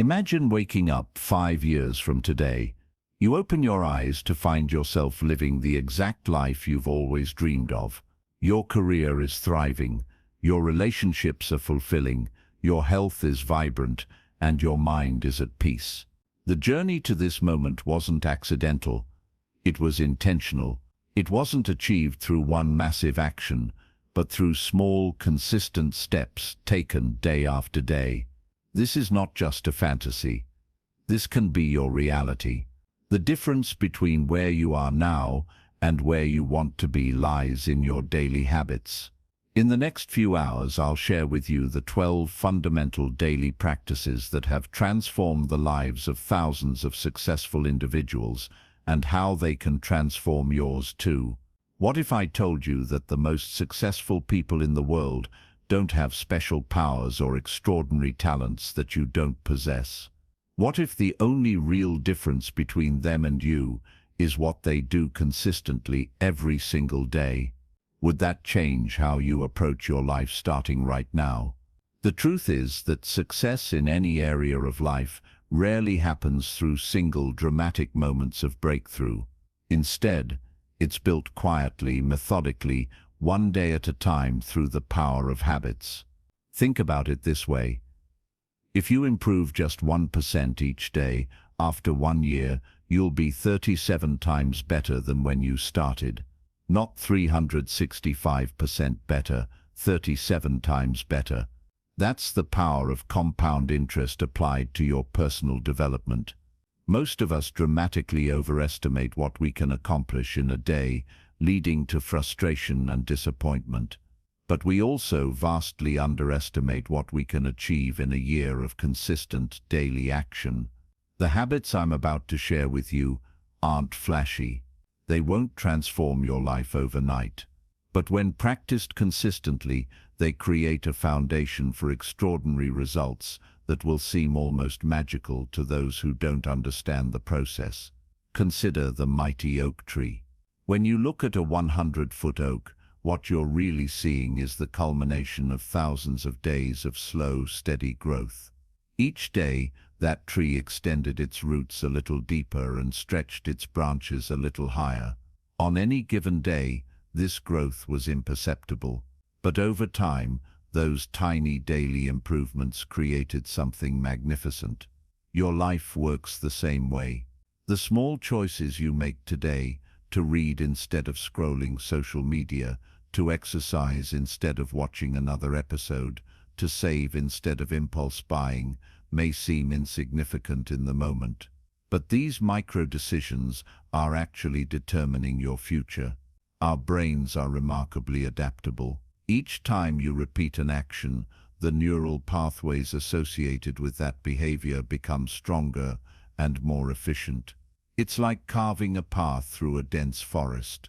Imagine waking up 5 years from today. You open your eyes to find yourself living the exact life you've always dreamed of. Your career is thriving, your relationships are fulfilling, your health is vibrant, and your mind is at peace. The journey to this moment wasn't accidental. It was intentional. It wasn't achieved through one massive action, but through small, consistent steps taken day after day. This is not just a fantasy. This can be your reality. The difference between where you are now and where you want to be lies in your daily habits. In the next few hours, I'll share with you the 12 fundamental daily practices that have transformed the lives of thousands of successful individuals and how they can transform yours too. What if I told you that the most successful people in the world don't have special powers or extraordinary talents that you don't possess? What if the only real difference between them and you is what they do consistently every single day? Would that change how you approach your life starting right now? The truth is that success in any area of life rarely happens through single dramatic moments of breakthrough. Instead, it's built quietly, methodically, one day at a time through the power of habits. Think about it this way. If you improve just 1% each day, after 1 year, you'll be 37 times better than when you started. Not 365% better, 37 times better. That's the power of compound interest applied to your personal development. Most of us dramatically overestimate what we can accomplish in a day, leading to frustration and disappointment. But we also vastly underestimate what we can achieve in a year of consistent daily action. The habits I'm about to share with you aren't flashy. They won't transform your life overnight. But when practiced consistently, they create a foundation for extraordinary results that will seem almost magical to those who don't understand the process. Consider the mighty oak tree. When you look at a 100-foot oak, what you're really seeing is the culmination of thousands of days of slow, steady growth. Each day, that tree extended its roots a little deeper and stretched its branches a little higher. On any given day, this growth was imperceptible, but over time, those tiny daily improvements created something magnificent. Your life works the same way. The small choices you make today, to read instead of scrolling social media, to exercise instead of watching another episode, to save instead of impulse buying, may seem insignificant in the moment. But these micro-decisions are actually determining your future. Our brains are remarkably adaptable. Each time you repeat an action, the neural pathways associated with that behavior become stronger and more efficient. It's like carving a path through a dense forest.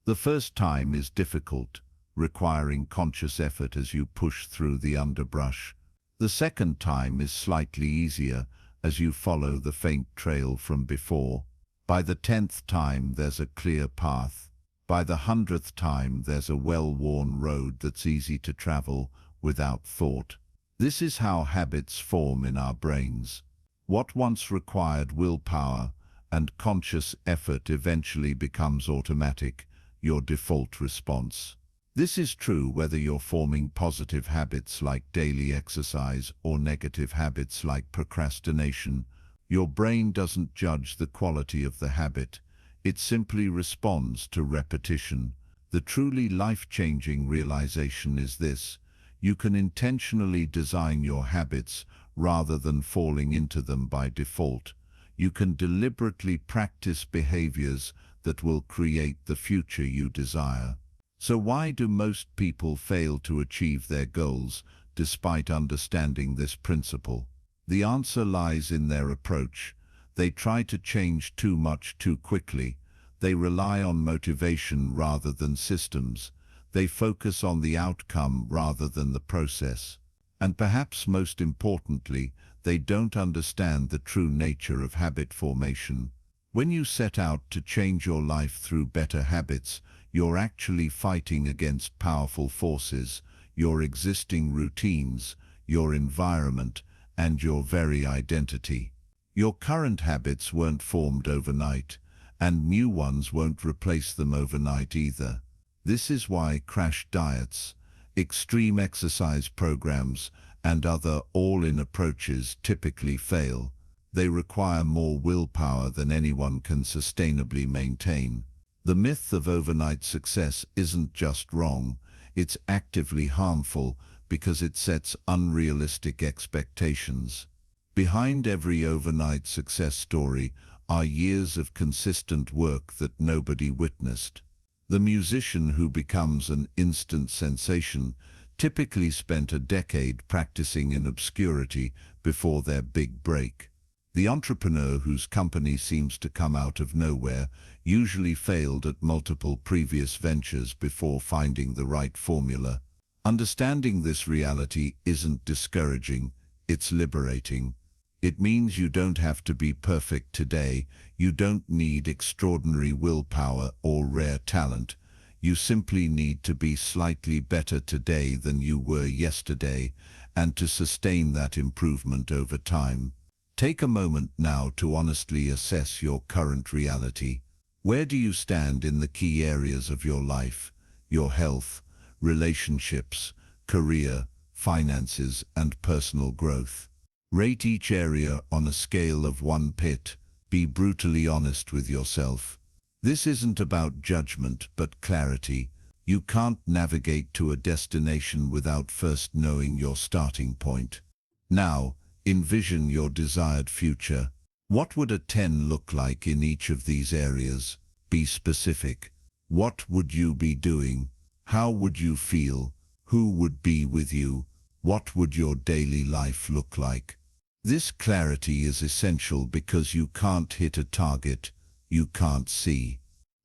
The first time is difficult, requiring conscious effort as you push through the underbrush. The second time is slightly easier as you follow the faint trail from before. By the 10th time, there's a clear path. By the 100th time, there's a well-worn road that's easy to travel without thought. This is how habits form in our brains. What once required willpower and conscious effort eventually becomes automatic, your default response. This is true whether you're forming positive habits like daily exercise or negative habits like procrastination. Your brain doesn't judge the quality of the habit. It simply responds to repetition. The truly life-changing realization is this: you can intentionally design your habits rather than falling into them by default. You can deliberately practice behaviors that will create the future you desire. So why do most people fail to achieve their goals despite understanding this principle? The answer lies in their approach. They try to change too much too quickly. They rely on motivation rather than systems. They focus on the outcome rather than the process. And perhaps most importantly, they don't understand the true nature of habit formation. When you set out to change your life through better habits, you're actually fighting against powerful forces, your existing routines, your environment, and your very identity. Your current habits weren't formed overnight, and new ones won't replace them overnight either. This is why crash diets, extreme exercise programs, and other all-in approaches typically fail. They require more willpower than anyone can sustainably maintain. The myth of overnight success isn't just wrong, it's actively harmful because it sets unrealistic expectations. Behind every overnight success story are years of consistent work that nobody witnessed. The musician who becomes an instant sensation typically spent a decade practicing in obscurity before their big break. The entrepreneur whose company seems to come out of nowhere usually failed at multiple previous ventures before finding the right formula. Understanding this reality isn't discouraging, it's liberating. It means you don't have to be perfect today, you don't need extraordinary willpower or rare talent. You simply need to be slightly better today than you were yesterday, and to sustain that improvement over time. Take a moment now to honestly assess your current reality. Where do you stand in the key areas of your life, your health, relationships, career, finances, and personal growth? Rate each area on a scale of 1 pit. Be brutally honest with yourself. This isn't about judgment, but clarity. You can't navigate to a destination without first knowing your starting point. Now, envision your desired future. What would a 10 look like in each of these areas? Be specific. What would you be doing? How would you feel? Who would be with you? What would your daily life look like? This clarity is essential because you can't hit a target you can't see.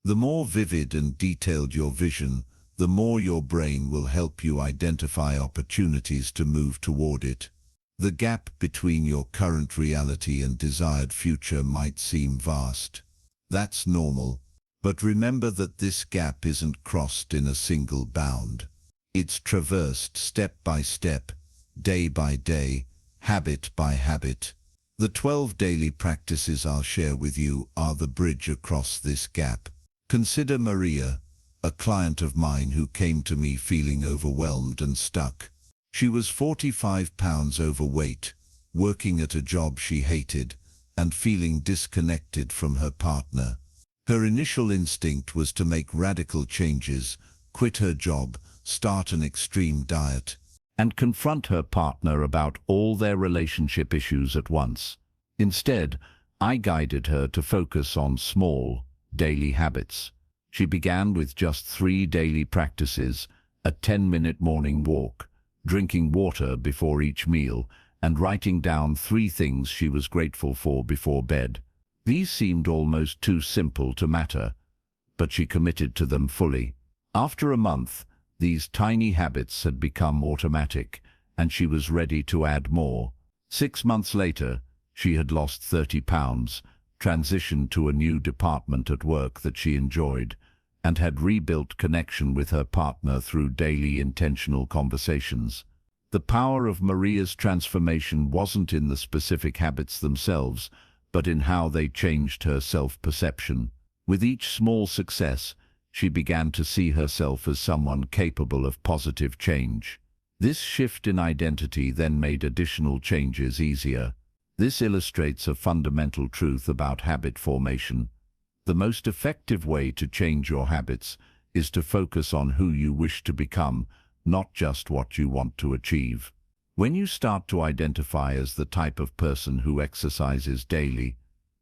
The more vivid and detailed your vision, the more your brain will help you identify opportunities to move toward it. The gap between your current reality and desired future might seem vast. That's normal. But remember that this gap isn't crossed in a single bound. It's traversed step by step, day by day, habit by habit. The 12 daily practices I'll share with you are the bridge across this gap. Consider Maria, a client of mine who came to me feeling overwhelmed and stuck. She was 45 pounds overweight, working at a job she hated, and feeling disconnected from her partner. Her initial instinct was to make radical changes, quit her job, start an extreme diet, and confront her partner about all their relationship issues at once. Instead, I guided her to focus on small, daily habits. She began with just 3 daily practices: a 10-minute morning walk, drinking water before each meal, and writing down 3 things she was grateful for before bed. These seemed almost too simple to matter, but she committed to them fully. After a month, these tiny habits had become automatic, and she was ready to add more. 6 months later, she had lost 30 pounds, transitioned to a new department at work that she enjoyed, and had rebuilt connection with her partner through daily intentional conversations. The power of Maria's transformation wasn't in the specific habits themselves, but in how they changed her self-perception. With each small success, she began to see herself as someone capable of positive change. This shift in identity then made additional changes easier. This illustrates a fundamental truth about habit formation. The most effective way to change your habits is to focus on who you wish to become, not just what you want to achieve. When you start to identify as the type of person who exercises daily,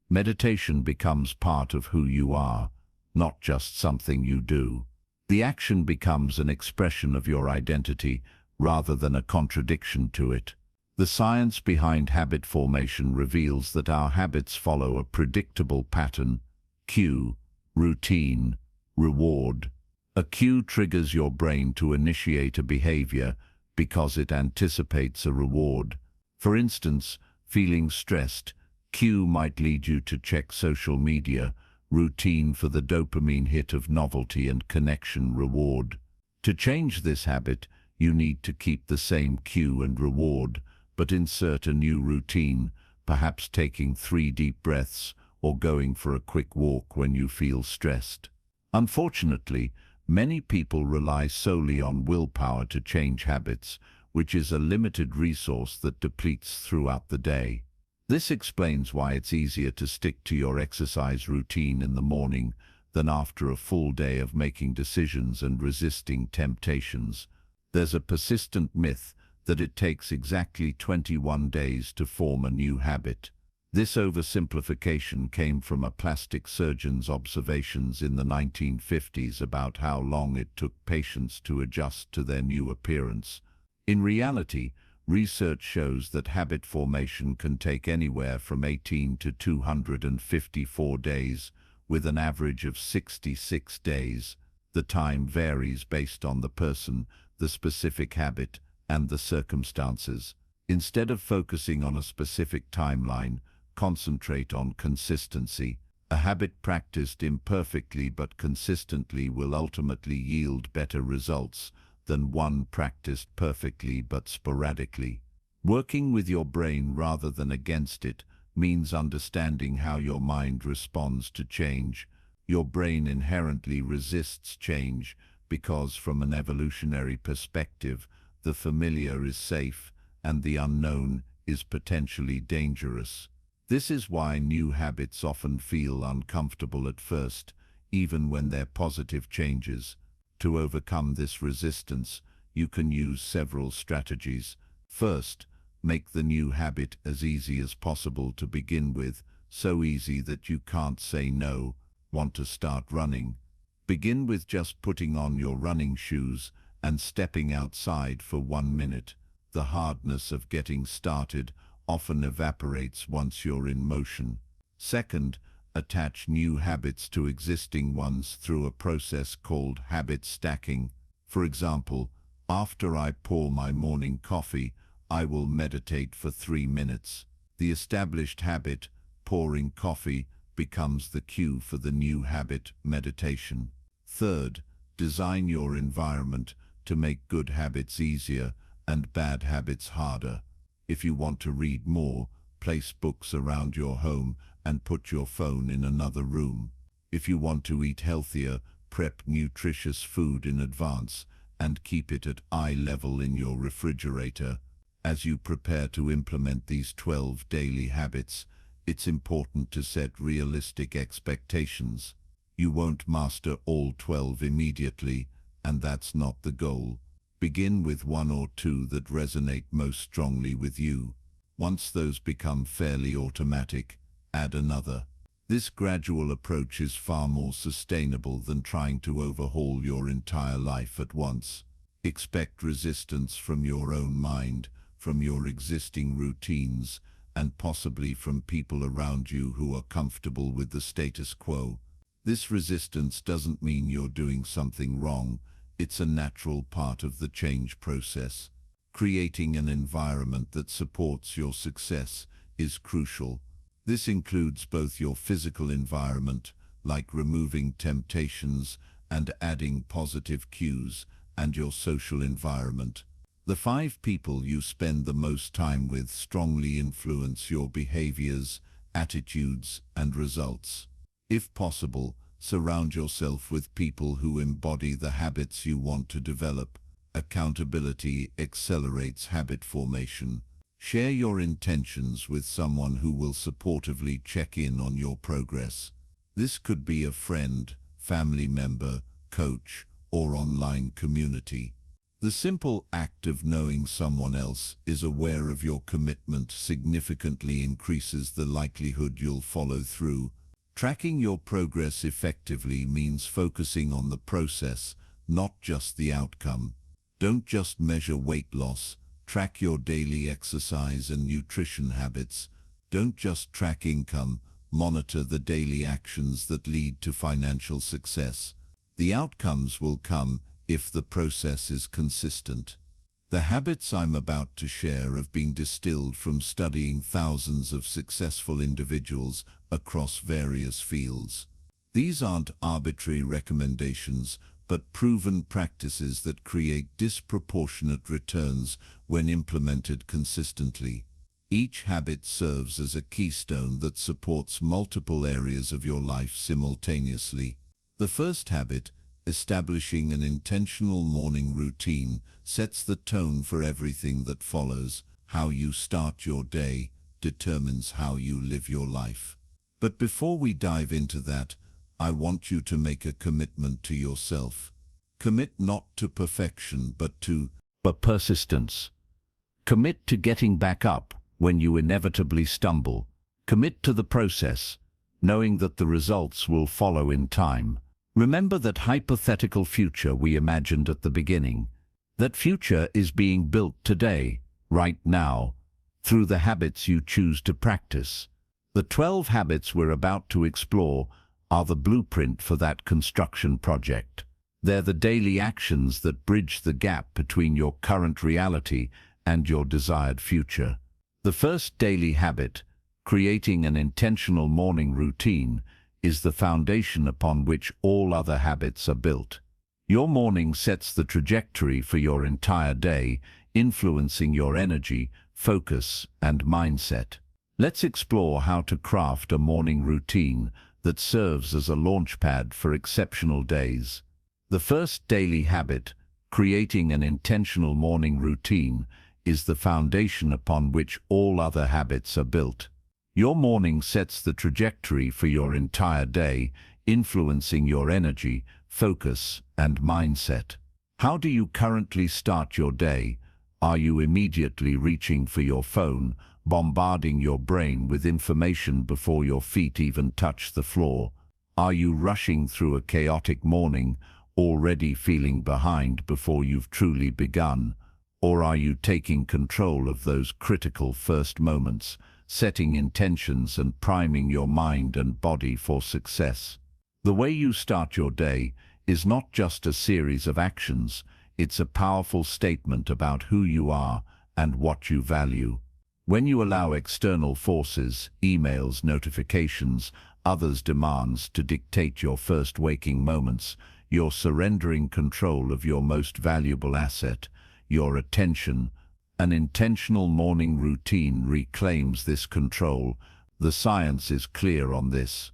meditation becomes part of who you are, not just something you do. The action becomes an expression of your identity rather than a contradiction to it. The science behind habit formation reveals that our habits follow a predictable pattern: cue, routine, reward. A cue triggers your brain to initiate a behavior because it anticipates a reward. For instance, feeling stressed, cue might lead you to check social media; routine for the dopamine hit of novelty; and connection, reward. To change this habit, you need to keep the same cue and reward, but insert a new routine, perhaps taking 3 deep breaths or going for a quick walk when you feel stressed. Unfortunately, many people rely solely on willpower to change habits, which is a limited resource that depletes throughout the day. This explains why it's easier to stick to your exercise routine in the morning than after a full day of making decisions and resisting temptations. There's a persistent myth that it takes exactly 21 days to form a new habit. This oversimplification came from a plastic surgeon's observations in the 1950s about how long it took patients to adjust to their new appearance. In reality, research shows that habit formation can take anywhere from 18 to 254 days, with an average of 66 days. The time varies based on the person, the specific habit, and the circumstances. Instead of focusing on a specific timeline, concentrate on consistency. A habit practiced imperfectly but consistently will ultimately yield better results than one practiced perfectly but sporadically. Working with your brain rather than against it means understanding how your mind responds to change. Your brain inherently resists change because, from an evolutionary perspective, the familiar is safe and the unknown is potentially dangerous. This is why new habits often feel uncomfortable at first, even when they're positive changes. To overcome this resistance, you can use several strategies. First, make the new habit as easy as possible to begin with, so easy that you can't say no. Want to start running? Begin with just putting on your running shoes and stepping outside for 1 minute. The hardness of getting started often evaporates once you're in motion. Second, attach new habits to existing ones through a process called habit stacking. For example, after I pour my morning coffee, I will meditate for 3 minutes. The established habit, pouring coffee, becomes the cue for the new habit, meditation. Third, design your environment to make good habits easier and bad habits harder. If you want to read more, place books around your home and put your phone in another room. If you want to eat healthier, prep nutritious food in advance and keep it at eye level in your refrigerator. As you prepare to implement these 12 daily habits, it's important to set realistic expectations. You won't master all 12 immediately, and that's not the goal. Begin with 1 or 2 that resonate most strongly with you. Once those become fairly automatic, add another. This gradual approach is far more sustainable than trying to overhaul your entire life at once. Expect resistance from your own mind, from your existing routines, and possibly from people around you who are comfortable with the status quo. This resistance doesn't mean you're doing something wrong. It's a natural part of the change process. Creating an environment that supports your success is crucial. This includes both your physical environment, like removing temptations and adding positive cues, and your social environment. The 5 people you spend the most time with strongly influence your behaviors, attitudes, and results. If possible, surround yourself with people who embody the habits you want to develop. Accountability accelerates habit formation. Share your intentions with someone who will supportively check in on your progress. This could be a friend, family member, coach, or online community. The simple act of knowing someone else is aware of your commitment significantly increases the likelihood you'll follow through. Tracking your progress effectively means focusing on the process, not just the outcome. Don't just measure weight loss, track your daily exercise and nutrition habits. Don't just track income, monitor the daily actions that lead to financial success. The outcomes will come if the process is consistent. The habits I'm about to share have been distilled from studying thousands of successful individuals across various fields. These aren't arbitrary recommendations, but proven practices that create disproportionate returns when implemented consistently. Each habit serves as a keystone that supports multiple areas of your life simultaneously. The first habit, establishing an intentional morning routine, sets the tone for everything that follows. How you start your day determines how you live your life. But before we dive into that, I want you to make a commitment to yourself. Commit not to perfection, but to persistence. Commit to getting back up when you inevitably stumble. Commit to the process, knowing that the results will follow in time. Remember that hypothetical future we imagined at the beginning. That future is being built today, right now, through the habits you choose to practice. The 12 habits we're about to explore are the blueprint for that construction project. They're the daily actions that bridge the gap between your current reality and your desired future. The first daily habit, creating an intentional morning routine, is the foundation upon which all other habits are built. Your morning sets the trajectory for your entire day, influencing your energy, focus, and mindset. Let's explore how to craft a morning routine that serves as a launchpad for exceptional days. The first daily habit, creating an intentional morning routine, is the foundation upon which all other habits are built. Your morning sets the trajectory for your entire day, influencing your energy, focus, and mindset. How do you currently start your day? Are you immediately reaching for your phone, bombarding your brain with information before your feet even touch the floor? Are you rushing through a chaotic morning, already feeling behind before you've truly begun? Or are you taking control of those critical first moments, setting intentions and priming your mind and body for success? The way you start your day is not just a series of actions, it's a powerful statement about who you are and what you value. When you allow external forces, emails, notifications, others' demands to dictate your first waking moments, you're surrendering control of your most valuable asset, your attention. An intentional morning routine reclaims this control. The science is clear on this.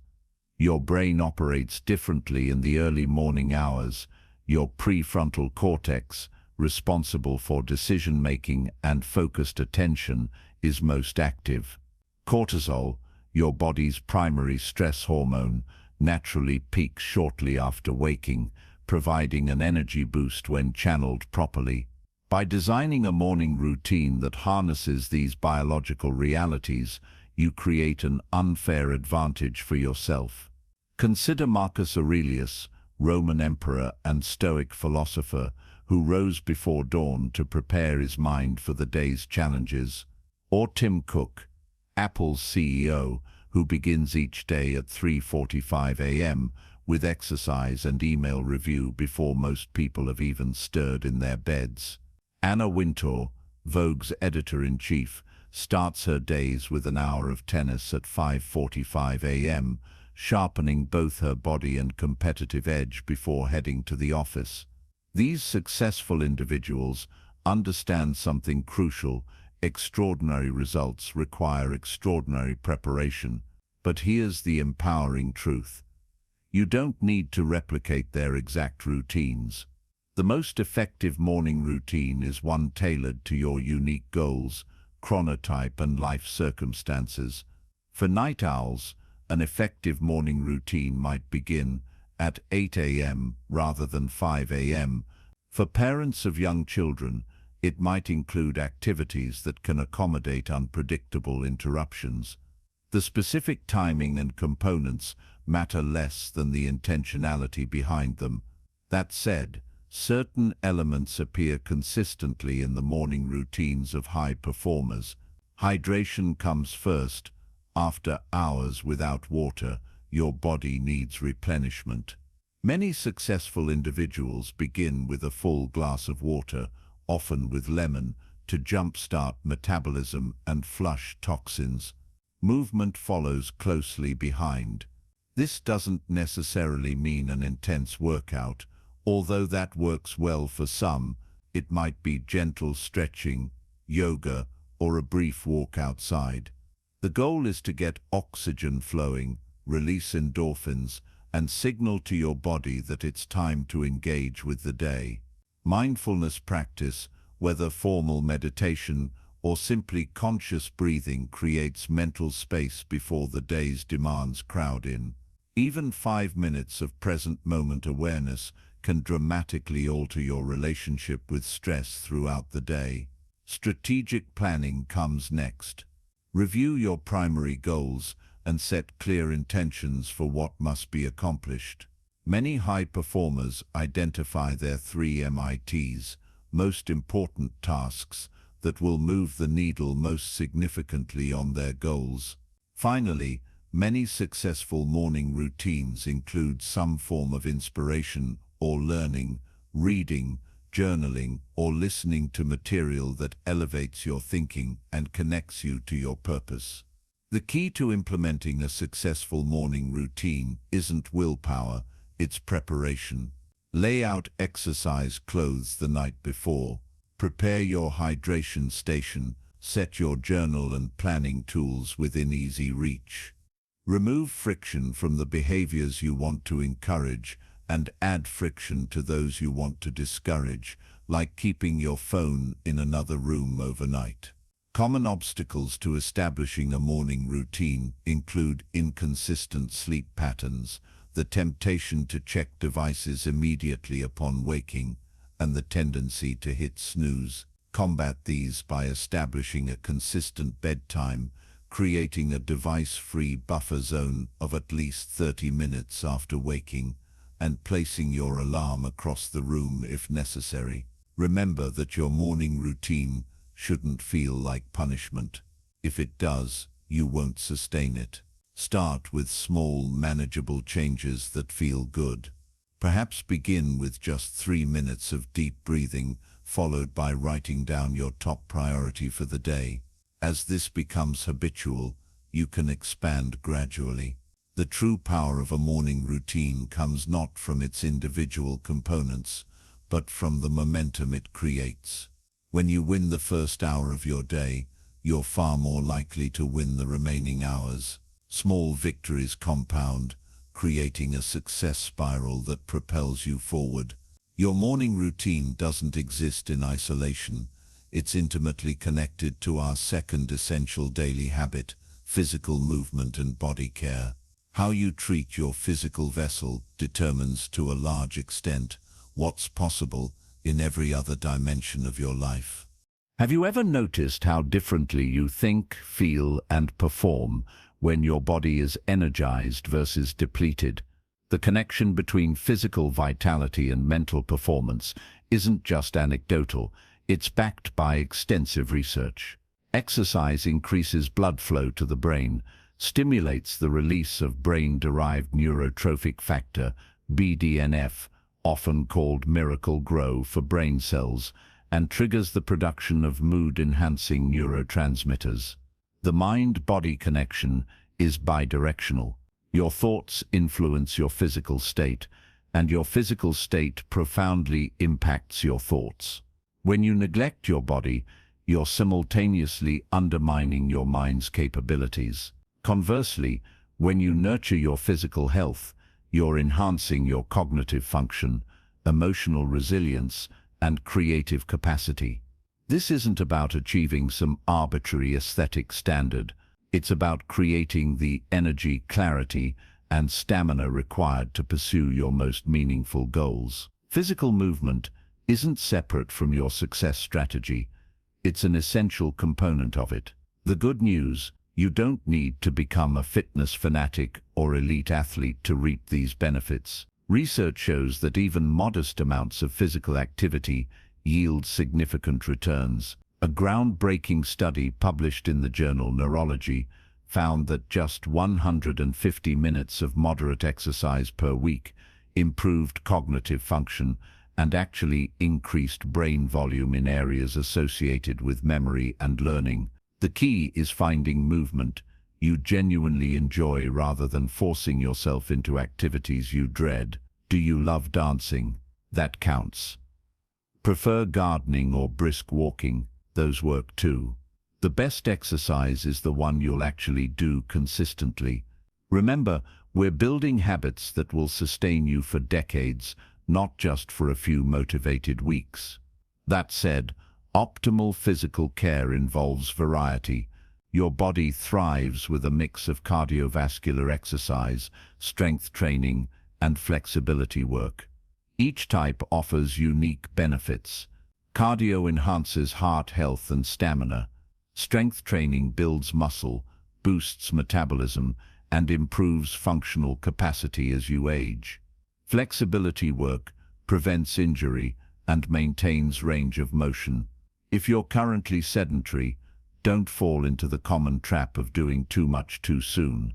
Your brain operates differently in the early morning hours. Your prefrontal cortex, responsible for decision-making and focused attention, is most active. Cortisol, your body's primary stress hormone, naturally peaks shortly after waking, providing an energy boost when channeled properly. By designing a morning routine that harnesses these biological realities, you create an unfair advantage for yourself. Consider Marcus Aurelius, Roman emperor and Stoic philosopher, who rose before dawn to prepare his mind for the day's challenges. Or Tim Cook, Apple's CEO, who begins each day at 3:45 a.m. with exercise and email review before most people have even stirred in their beds. Anna Wintour, Vogue's editor-in-chief, starts her days with an hour of tennis at 5:45 a.m., sharpening both her body and competitive edge before heading to the office. These successful individuals understand something crucial: extraordinary results require extraordinary preparation. But here's the empowering truth. You don't need to replicate their exact routines. The most effective morning routine is one tailored to your unique goals, chronotype, and life circumstances. For night owls, an effective morning routine might begin at 8 a.m. rather than 5 a.m. For parents of young children, it might include activities that can accommodate unpredictable interruptions. The specific timing and components matter less than the intentionality behind them. That said, certain elements appear consistently in the morning routines of high performers. Hydration comes first. After hours without water, your body needs replenishment. Many successful individuals begin with a full glass of water, often with lemon, to jumpstart metabolism and flush toxins. Movement follows closely behind. This doesn't necessarily mean an intense workout. Although that works well for some, it might be gentle stretching, yoga, or a brief walk outside. The goal is to get oxygen flowing, release endorphins, and signal to your body that it's time to engage with the day. Mindfulness practice, whether formal meditation or simply conscious breathing, creates mental space before the day's demands crowd in. Even 5 minutes of present moment awareness can dramatically alter your relationship with stress throughout the day. Strategic planning comes next. Review your primary goals and set clear intentions for what must be accomplished. Many high performers identify their 3 MITs, most important tasks, that will move the needle most significantly on their goals. Finally, many successful morning routines include some form of inspiration or learning, reading, journaling, or listening to material that elevates your thinking and connects you to your purpose. The key to implementing a successful morning routine isn't willpower, it's preparation. Lay out exercise clothes the night before. Prepare your hydration station. Set your journal and planning tools within easy reach. Remove friction from the behaviors you want to encourage and add friction to those you want to discourage, like keeping your phone in another room overnight. Common obstacles to establishing a morning routine include inconsistent sleep patterns, the temptation to check devices immediately upon waking, and the tendency to hit snooze. Combat these by establishing a consistent bedtime, creating a device-free buffer zone of at least 30 minutes after waking, and placing your alarm across the room if necessary. Remember that your morning routine shouldn't feel like punishment. If it does, you won't sustain it. Start with small, manageable changes that feel good. Perhaps begin with just 3 minutes of deep breathing, followed by writing down your top priority for the day. As this becomes habitual, you can expand gradually. The true power of a morning routine comes not from its individual components, but from the momentum it creates. When you win the first hour of your day, you're far more likely to win the remaining hours. Small victories compound, creating a success spiral that propels you forward. Your morning routine doesn't exist in isolation. It's intimately connected to our second essential daily habit, physical movement and body care. How you treat your physical vessel determines to a large extent what's possible in every other dimension of your life. Have you ever noticed how differently you think, feel, and perform when your body is energized versus depleted? The connection between physical vitality and mental performance isn't just anecdotal, it's backed by extensive research. Exercise increases blood flow to the brain, stimulates the release of brain-derived neurotrophic factor, BDNF, often called miracle grow for brain cells, and triggers the production of mood-enhancing neurotransmitters. The mind-body connection is bidirectional. Your thoughts influence your physical state, and your physical state profoundly impacts your thoughts. When you neglect your body, you're simultaneously undermining your mind's capabilities. Conversely, when you nurture your physical health, you're enhancing your cognitive function, emotional resilience, and creative capacity. This isn't about achieving some arbitrary aesthetic standard. It's about creating the energy, clarity, and stamina required to pursue your most meaningful goals. Physical movement isn't separate from your success strategy. It's an essential component of it. The good news: you don't need to become a fitness fanatic or elite athlete to reap these benefits. Research shows that even modest amounts of physical activity yield significant returns. A groundbreaking study published in the journal Neurology found that just 150 minutes of moderate exercise per week improved cognitive function and actually increased brain volume in areas associated with memory and learning. The key is finding movement you genuinely enjoy rather than forcing yourself into activities you dread. Do you love dancing? that counts. Prefer gardening or brisk walking, those work too. The best exercise is the one you'll actually do consistently. Remember, we're building habits that will sustain you for decades, not just for a few motivated weeks. That said, optimal physical care involves variety. Your body thrives with a mix of cardiovascular exercise, strength training, and flexibility work. Each type offers unique benefits. Cardio enhances heart health and stamina. Strength training builds muscle, boosts metabolism, and improves functional capacity as you age. Flexibility work prevents injury and maintains range of motion. If you're currently sedentary, don't fall into the common trap of doing too much too soon.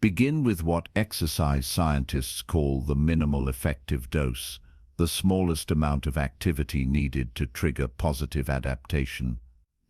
Begin with what exercise scientists call the minimal effective dose, the smallest amount of activity needed to trigger positive adaptation.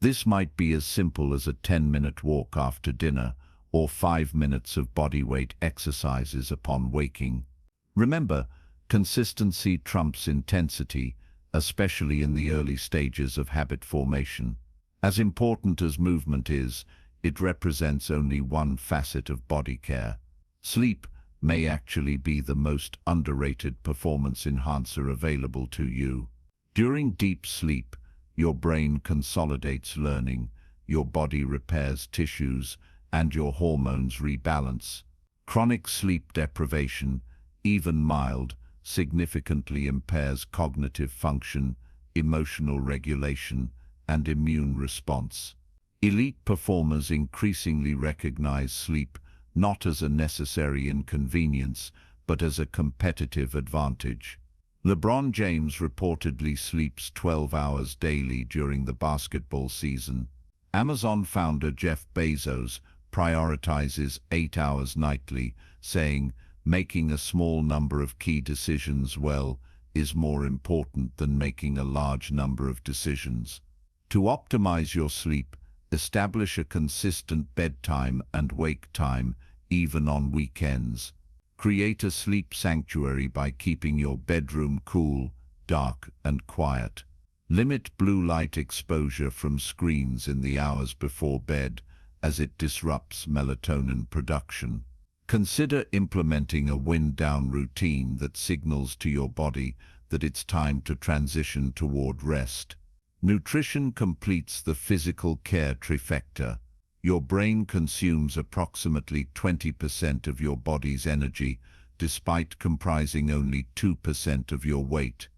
This might be as simple as a 10-minute walk after dinner or 5 minutes of bodyweight exercises upon waking. Remember, consistency trumps intensity, especially in the early stages of habit formation. As important as movement is, it represents only one facet of body care. Sleep may actually be the most underrated performance enhancer available to you. During deep sleep, your brain consolidates learning, your body repairs tissues, and your hormones rebalance. Chronic sleep deprivation, even mild, significantly impairs cognitive function, emotional regulation, and immune response. Elite performers increasingly recognize sleep not as a necessary inconvenience, but as a competitive advantage. LeBron James reportedly sleeps 12 hours daily during the basketball season. Amazon founder Jeff Bezos prioritizes 8 hours nightly, saying, "Making a small number of key decisions well is more important than making a large number of decisions." To optimize your sleep, establish a consistent bedtime and wake time, even on weekends. Create a sleep sanctuary by keeping your bedroom cool, dark, and quiet. Limit blue light exposure from screens in the hours before bed, as it disrupts melatonin production. Consider implementing a wind-down routine that signals to your body that it's time to transition toward rest. Nutrition completes the physical care trifecta. Your brain consumes approximately 20% of your body's energy, despite comprising only 2% of your weight.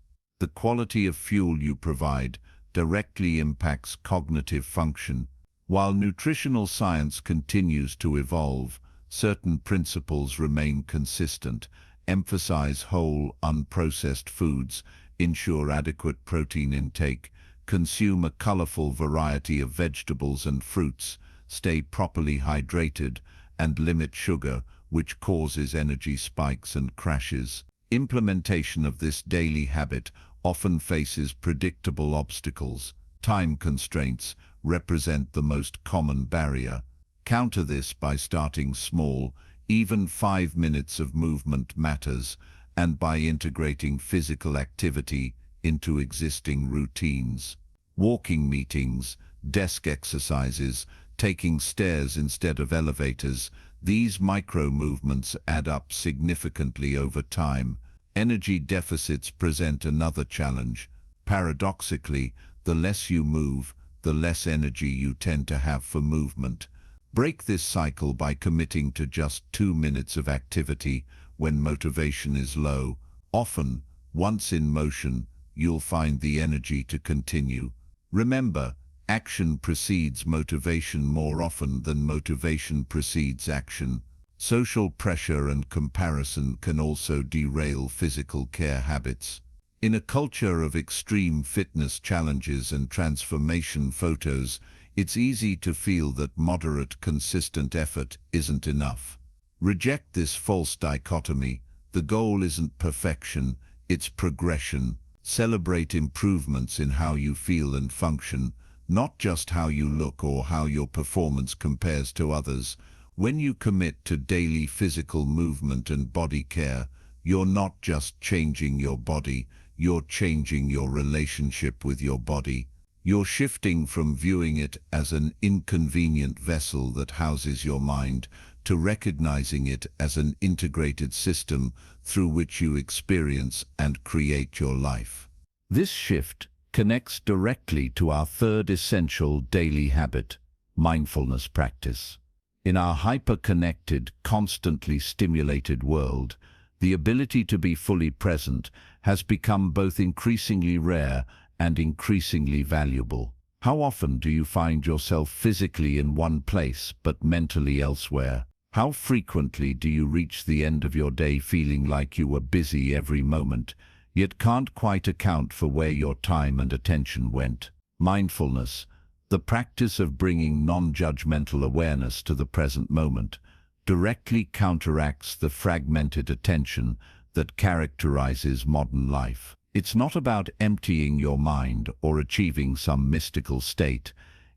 The quality of fuel you provide directly impacts cognitive function. While nutritional science continues to evolve, certain principles remain consistent. Emphasize whole, unprocessed foods, ensure adequate protein intake, consume a colorful variety of vegetables and fruits, stay properly hydrated, and limit sugar, which causes energy spikes and crashes. Implementation of this daily habit often faces predictable obstacles. Time constraints represent the most common barrier. Counter this by starting small. Even 5 minutes of movement matters, and by integrating physical activity into existing routines. Walking meetings, desk exercises, taking stairs instead of elevators, these micro-movements add up significantly over time. Energy deficits present another challenge. Paradoxically, the less you move, the less energy you tend to have for movement. Break this cycle by committing to just 2 minutes of activity when motivation is low. Often, once in motion, you'll find the energy to continue. Remember, action precedes motivation more often than motivation precedes action. Social pressure and comparison can also derail physical care habits. In a culture of extreme fitness challenges and transformation photos, it's easy to feel that moderate, consistent effort isn't enough. Reject this false dichotomy. The goal isn't perfection, it's progression. Celebrate improvements in how you feel and function, not just how you look or how your performance compares to others. When you commit to daily physical movement and body care, you're not just changing your body, you're changing your relationship with your body. You're shifting from viewing it as an inconvenient vessel that houses your mind to recognizing it as an integrated system through which you experience and create your life. This shift connects directly to our third essential daily habit, mindfulness practice. In our hyper-connected, constantly stimulated world, the ability to be fully present has become both increasingly rare and increasingly valuable. How often do you find yourself physically in one place but mentally elsewhere? How frequently do you reach the end of your day feeling like you were busy every moment, yet can't quite account for where your time and attention went? Mindfulness, the practice of bringing non-judgmental awareness to the present moment, directly counteracts the fragmented attention that characterizes modern life. It's not about emptying your mind or achieving some mystical state.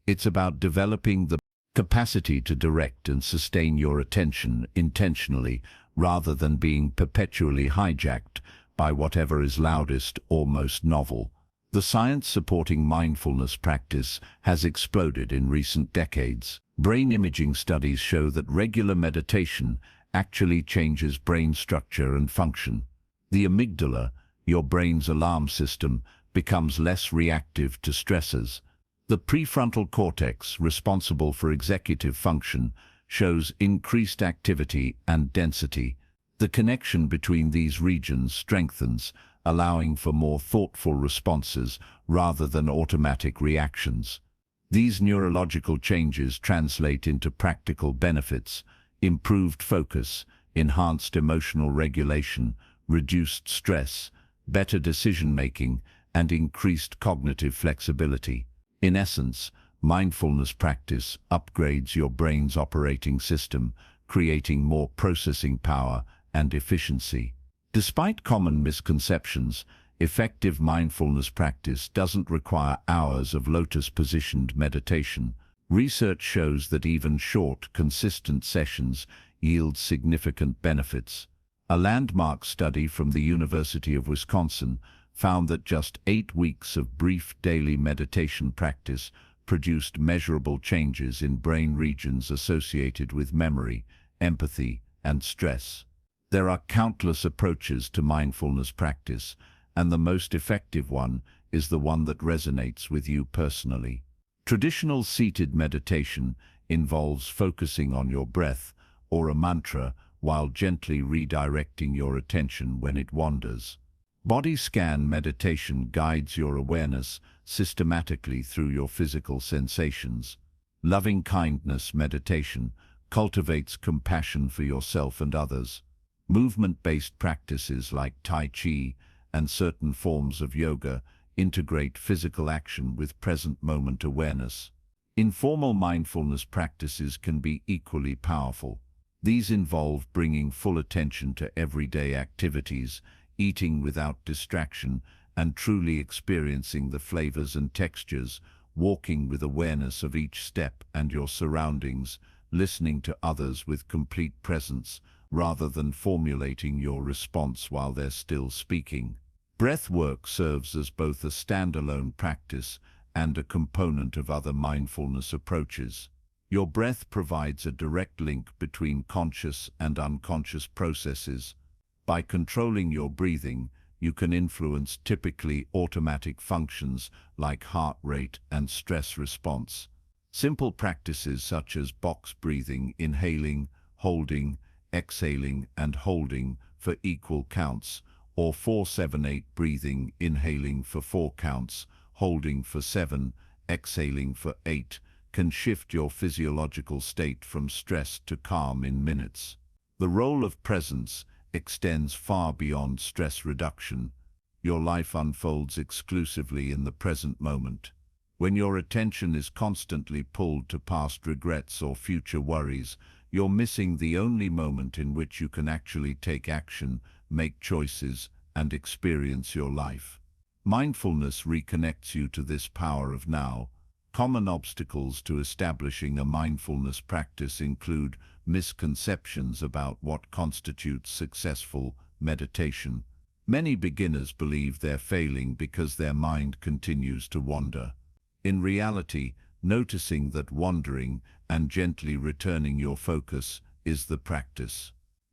It's about developing the capacity to direct and sustain your attention intentionally rather than being perpetually hijacked by whatever is loudest or most novel. The science supporting mindfulness practice has exploded in recent decades. Brain imaging studies show that regular meditation actually changes brain structure and function. The amygdala, your brain's alarm system, becomes less reactive to stressors. The prefrontal cortex, responsible for executive function, shows increased activity and density. The connection between these regions strengthens, allowing for more thoughtful responses rather than automatic reactions. These neurological changes translate into practical benefits: improved focus, enhanced emotional regulation, reduced stress, better decision-making, and increased cognitive flexibility. In essence, mindfulness practice upgrades your brain's operating system, creating more processing power and efficiency. Despite common misconceptions, effective mindfulness practice doesn't require hours of lotus-positioned meditation. Research shows that even short, consistent sessions yield significant benefits. A landmark study from the University of Wisconsin found that just 8 weeks of brief daily meditation practice produced measurable changes in brain regions associated with memory, empathy, and stress. There are countless approaches to mindfulness practice, and the most effective one is the one that resonates with you personally. Traditional seated meditation involves focusing on your breath or a mantra while gently redirecting your attention when it wanders. Body scan meditation guides your awareness systematically through your physical sensations. Loving kindness meditation cultivates compassion for yourself and others. Movement-based practices like Tai Chi and certain forms of yoga integrate physical action with present-moment awareness. Informal mindfulness practices can be equally powerful. These involve bringing full attention to everyday activities, eating without distraction, and truly experiencing the flavors and textures, walking with awareness of each step and your surroundings, listening to others with complete presence, rather than formulating your response while they're still speaking. Breath work serves as both a standalone practice and a component of other mindfulness approaches. Your breath provides a direct link between conscious and unconscious processes. By controlling your breathing, you can influence typically automatic functions like heart rate and stress response. Simple practices such as box breathing, inhaling, holding, exhaling, and holding for equal counts, or 4-7-8 breathing, inhaling for 4 counts, holding for 7, exhaling for 8, can shift your physiological state from stress to calm in minutes. The role of presence extends far beyond stress reduction. Your life unfolds exclusively in the present moment. When your attention is constantly pulled to past regrets or future worries, you're missing the only moment in which you can actually take action, make choices, and experience your life. Mindfulness reconnects you to this power of now. Common obstacles to establishing a mindfulness practice include misconceptions about what constitutes successful meditation. Many beginners believe they're failing because their mind continues to wander. In reality, noticing that wandering and gently returning your focus is the practice.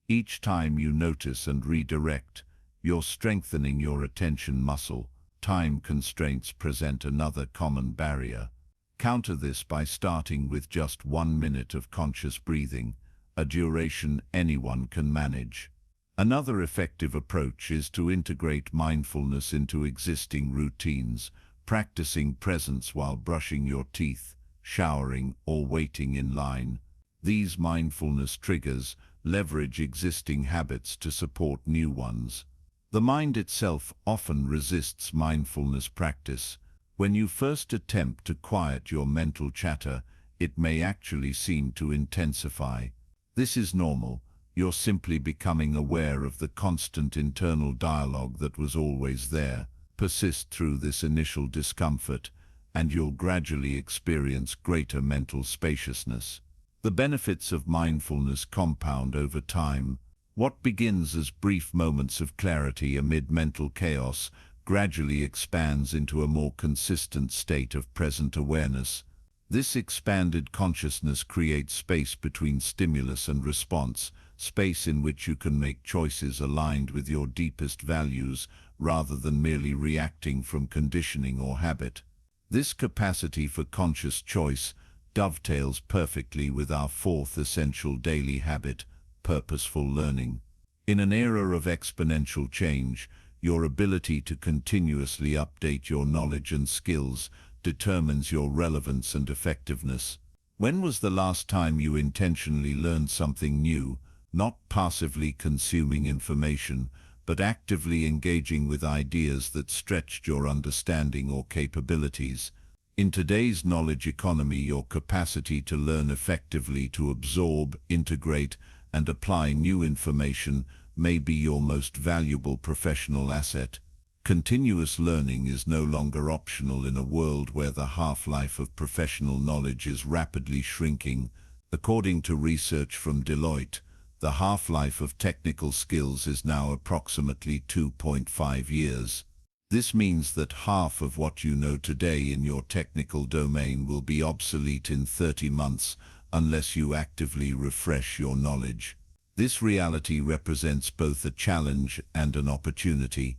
Each time you notice and redirect, you're strengthening your attention muscle. Time constraints present another common barrier. Counter this by starting with just 1 minute of conscious breathing, a duration anyone can manage. Another effective approach is to integrate mindfulness into existing routines, practicing presence while brushing your teeth, showering, or waiting in line. These mindfulness triggers leverage existing habits to support new ones. The mind itself often resists mindfulness practice. When you first attempt to quiet your mental chatter, it may actually seem to intensify. This is normal. You're simply becoming aware of the constant internal dialogue that was always there. Persist through this initial discomfort, and you'll gradually experience greater mental spaciousness. The benefits of mindfulness compound over time. What begins as brief moments of clarity amid mental chaos gradually expands into a more consistent state of present awareness. This expanded consciousness creates space between stimulus and response, space in which you can make choices aligned with your deepest values rather than merely reacting from conditioning or habit. This capacity for conscious choice dovetails perfectly with our fourth essential daily habit, purposeful learning. In an era of exponential change, your ability to continuously update your knowledge and skills determines your relevance and effectiveness. When was the last time you intentionally learned something new, not passively consuming information, but actively engaging with ideas that stretched your understanding or capabilities? In today's knowledge economy, your capacity to learn effectively, to absorb, integrate, and apply new information may be your most valuable professional asset. Continuous learning is no longer optional in a world where the half-life of professional knowledge is rapidly shrinking. According to research from Deloitte, the half-life of technical skills is now approximately 2.5 years. This means that half of what you know today in your technical domain will be obsolete in 30 months unless you actively refresh your knowledge. This reality represents both a challenge and an opportunity.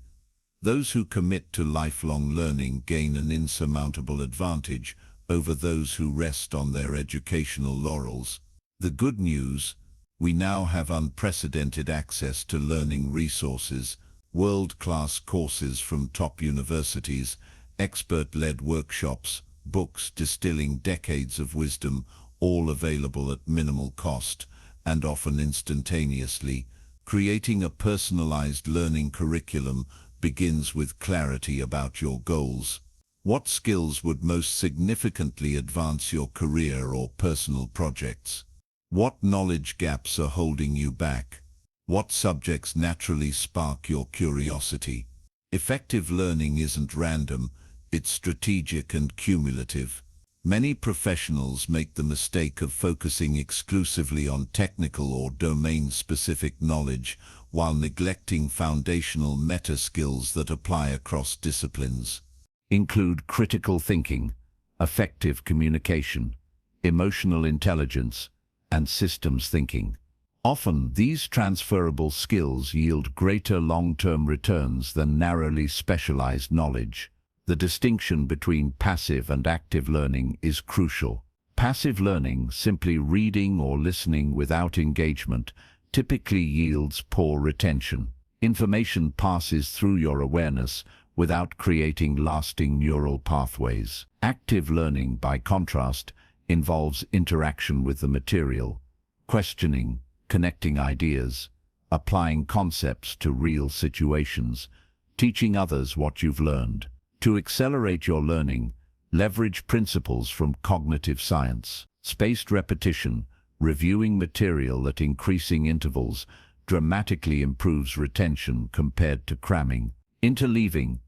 Those who commit to lifelong learning gain an insurmountable advantage over those who rest on their educational laurels. The good news: we now have unprecedented access to learning resources, world-class courses from top universities, expert-led workshops, books distilling decades of wisdom, all available at minimal cost and often instantaneously. Creating a personalized learning curriculum begins with clarity about your goals. What skills would most significantly advance your career or personal projects? What knowledge gaps are holding you back? What subjects naturally spark your curiosity? Effective learning isn't random, it's strategic and cumulative. Many professionals make the mistake of focusing exclusively on technical or domain-specific knowledge while neglecting foundational meta skills that apply across disciplines. Include critical thinking, effective communication, emotional intelligence, and systems thinking. Often, these transferable skills yield greater long-term returns than narrowly specialized knowledge. The distinction between passive and active learning is crucial. Passive learning, simply reading or listening without engagement, typically yields poor retention. Information passes through your awareness without creating lasting neural pathways. Active learning, by contrast, involves interaction with the material, questioning, connecting ideas, applying concepts to real situations, teaching others what you've learned. To accelerate your learning, leverage principles from cognitive science. Spaced repetition, reviewing material at increasing intervals, dramatically improves retention compared to cramming. Interleaving,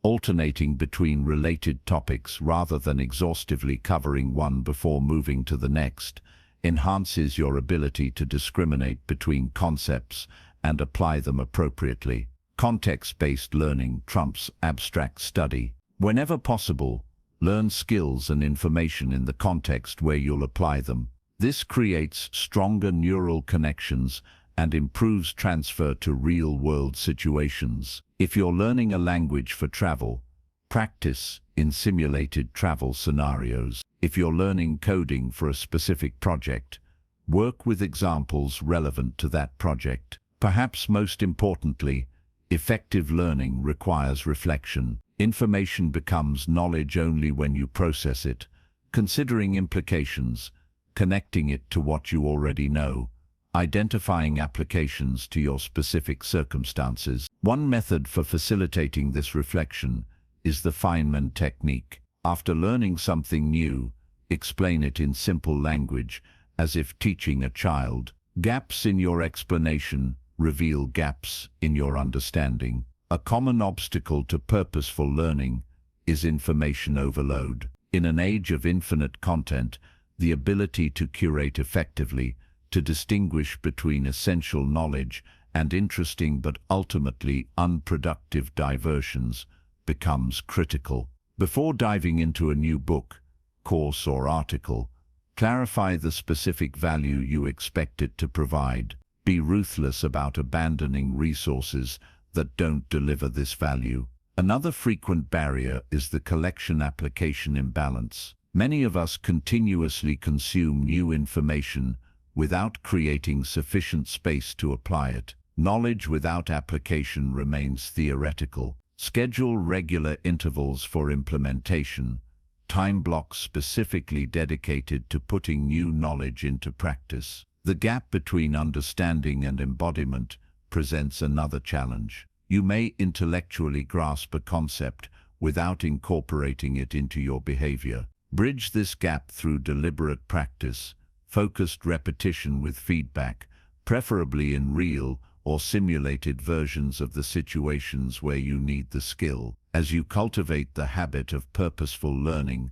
alternating between related topics rather than exhaustively covering one before moving to the next, enhances your ability to discriminate between concepts and apply them appropriately. Context-based learning trumps abstract study. Whenever possible, learn skills and information in the context where you'll apply them. This creates stronger neural connections and improves transfer to real-world situations. If you're learning a language for travel, practice in simulated travel scenarios. If you're learning coding for a specific project, work with examples relevant to that project. Perhaps most importantly, effective learning requires reflection. Information becomes knowledge only when you process it, considering implications, connecting it to what you already know, identifying applications to your specific circumstances. One method for facilitating this reflection is the Feynman technique. After learning something new, explain it in simple language, as if teaching a child. Gaps in your explanation reveal gaps in your understanding. A common obstacle to purposeful learning is information overload. In an age of infinite content, the ability to curate effectively, to distinguish between essential knowledge and interesting but ultimately unproductive diversions becomes critical. Before diving into a new book, course or article, clarify the specific value you expect it to provide. Be ruthless about abandoning resources that don't deliver this value. Another frequent barrier is the collection-application imbalance. Many of us continuously consume new information without creating sufficient space to apply it. Knowledge without application remains theoretical. Schedule regular intervals for implementation, time blocks specifically dedicated to putting new knowledge into practice. The gap between understanding and embodiment presents another challenge. You may intellectually grasp a concept without incorporating it into your behavior. Bridge this gap through deliberate practice, focused repetition with feedback, preferably in real or simulated versions of the situations where you need the skill. As you cultivate the habit of purposeful learning,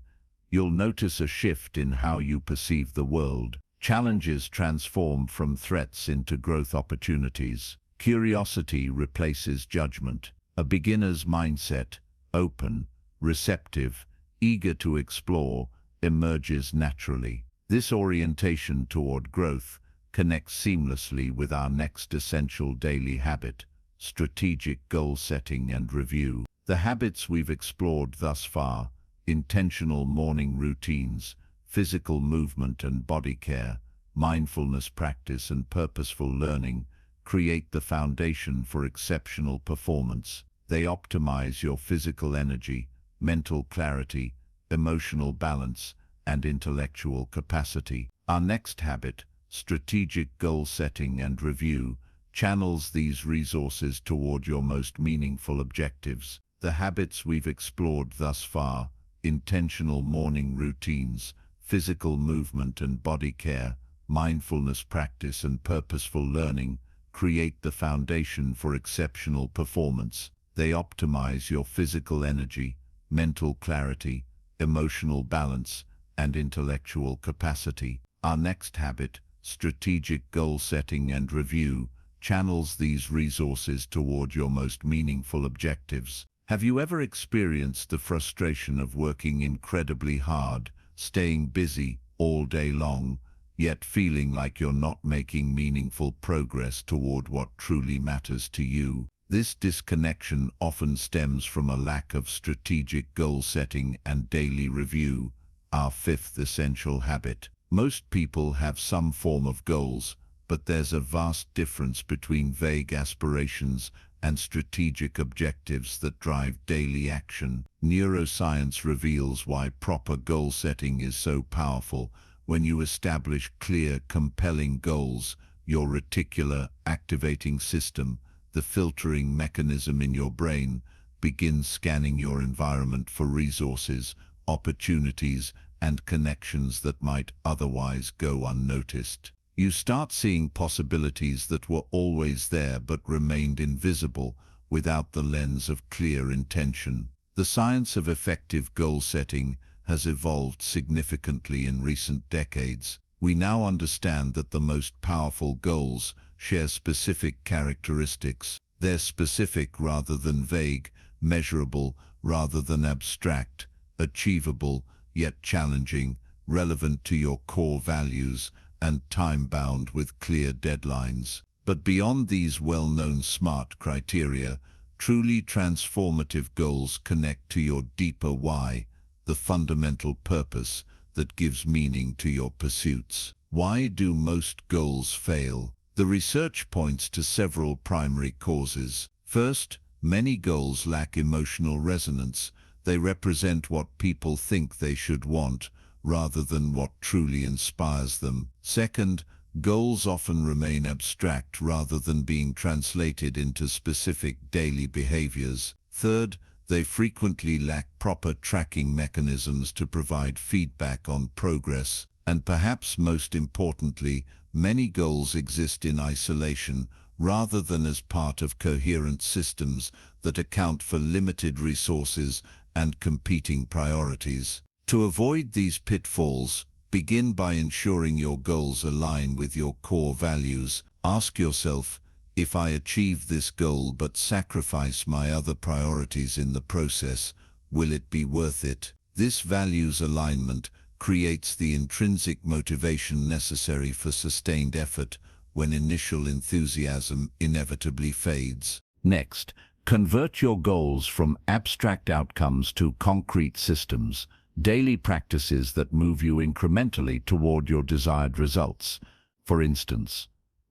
you'll notice a shift in how you perceive the world. Challenges transform from threats into growth opportunities. Curiosity replaces judgment. A beginner's mindset, open, receptive, eager to explore, emerges naturally. This orientation toward growth connects seamlessly with our next essential daily habit, strategic goal setting and review. The habits we've explored thus far, intentional morning routines, physical movement and body care, mindfulness practice and purposeful learning, create the foundation for exceptional performance. They optimize your physical energy, mental clarity, emotional balance, and intellectual capacity. Our next habit, strategic goal setting and review, channels these resources toward your most meaningful objectives. The habits we've explored thus far, intentional morning routines, physical movement and body care, mindfulness practice and purposeful learning, create the foundation for exceptional performance. They optimize your physical energy, mental clarity, emotional balance, and intellectual capacity. Our next habit, strategic goal setting and review, channels these resources toward your most meaningful objectives. Have you ever experienced the frustration of working incredibly hard, staying busy all day long, yet feeling like you're not making meaningful progress toward what truly matters to you? This disconnection often stems from a lack of strategic goal setting and daily review, our fifth essential habit. Most people have some form of goals, but there's a vast difference between vague aspirations and strategic objectives that drive daily action. Neuroscience reveals why proper goal setting is so powerful. When you establish clear, compelling goals, your reticular activating system, the filtering mechanism in your brain, begins scanning your environment for resources, opportunities, and connections that might otherwise go unnoticed. You start seeing possibilities that were always there but remained invisible without the lens of clear intention. The science of effective goal setting has evolved significantly in recent decades. We now understand that the most powerful goals share specific characteristics. They're specific rather than vague, measurable rather than abstract, achievable yet challenging, relevant to your core values, and time-bound with clear deadlines. But beyond these well-known SMART criteria, truly transformative goals connect to your deeper why, the fundamental purpose that gives meaning to your pursuits. Why do most goals fail? The research points to several primary causes. First, many goals lack emotional resonance. They represent what people think they should want, rather than what truly inspires them. Second, goals often remain abstract rather than being translated into specific daily behaviors. Third, they frequently lack proper tracking mechanisms to provide feedback on progress. And perhaps most importantly, many goals exist in isolation rather than as part of coherent systems that account for limited resources and competing priorities. To avoid these pitfalls, begin by ensuring your goals align with your core values. Ask yourself, if I achieve this goal but sacrifice my other priorities in the process, will it be worth it? This values alignment creates the intrinsic motivation necessary for sustained effort when initial enthusiasm inevitably fades. Next, convert your goals from abstract outcomes to concrete systems, daily practices that move you incrementally toward your desired results. For instance,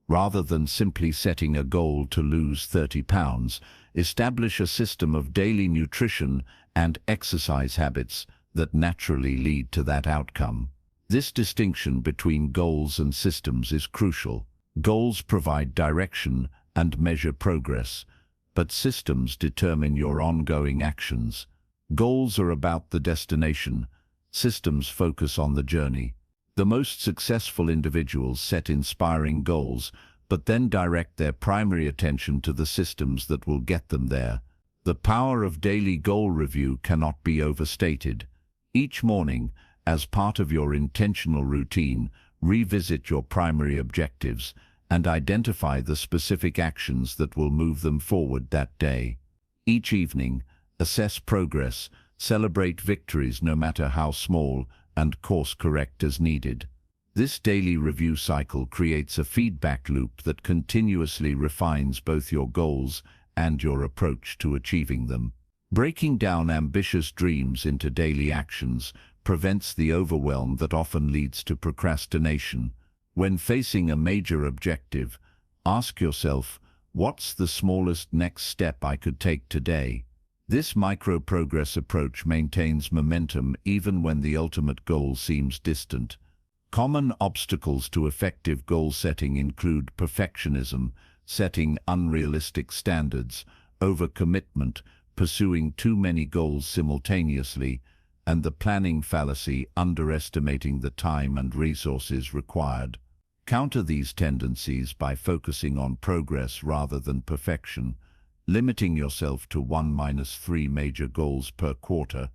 rather than simply setting a goal to lose 30 pounds, establish a system of daily nutrition and exercise habits that naturally lead to that outcome. This distinction between goals and systems is crucial. Goals provide direction and measure progress, but systems determine your ongoing actions. Goals are about the destination. Systems focus on the journey. The most successful individuals set inspiring goals, but then direct their primary attention to the systems that will get them there. The power of daily goal review cannot be overstated. Each morning, as part of your intentional routine, revisit your primary objectives and identify the specific actions that will move them forward that day. Each evening, assess progress, celebrate victories no matter how small, and course-correct as needed. This daily review cycle creates a feedback loop that continuously refines both your goals and your approach to achieving them. Breaking down ambitious dreams into daily actions prevents the overwhelm that often leads to procrastination. When facing a major objective, ask yourself, what's the smallest next step I could take today? This micro-progress approach maintains momentum even when the ultimate goal seems distant. Common obstacles to effective goal setting include perfectionism, setting unrealistic standards, overcommitment, pursuing too many goals simultaneously, and the planning fallacy, underestimating the time and resources required. Counter these tendencies by focusing on progress rather than perfection, limiting yourself to 1-3 major goals per quarter,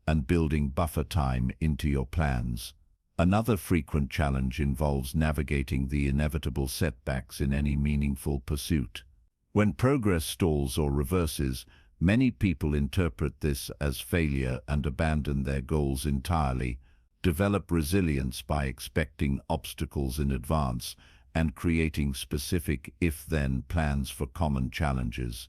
and building buffer time into your plans. Another frequent challenge involves navigating the inevitable setbacks in any meaningful pursuit. When progress stalls or reverses, many people interpret this as failure and abandon their goals entirely. Develop resilience by expecting obstacles in advance and creating specific if-then plans for common challenges.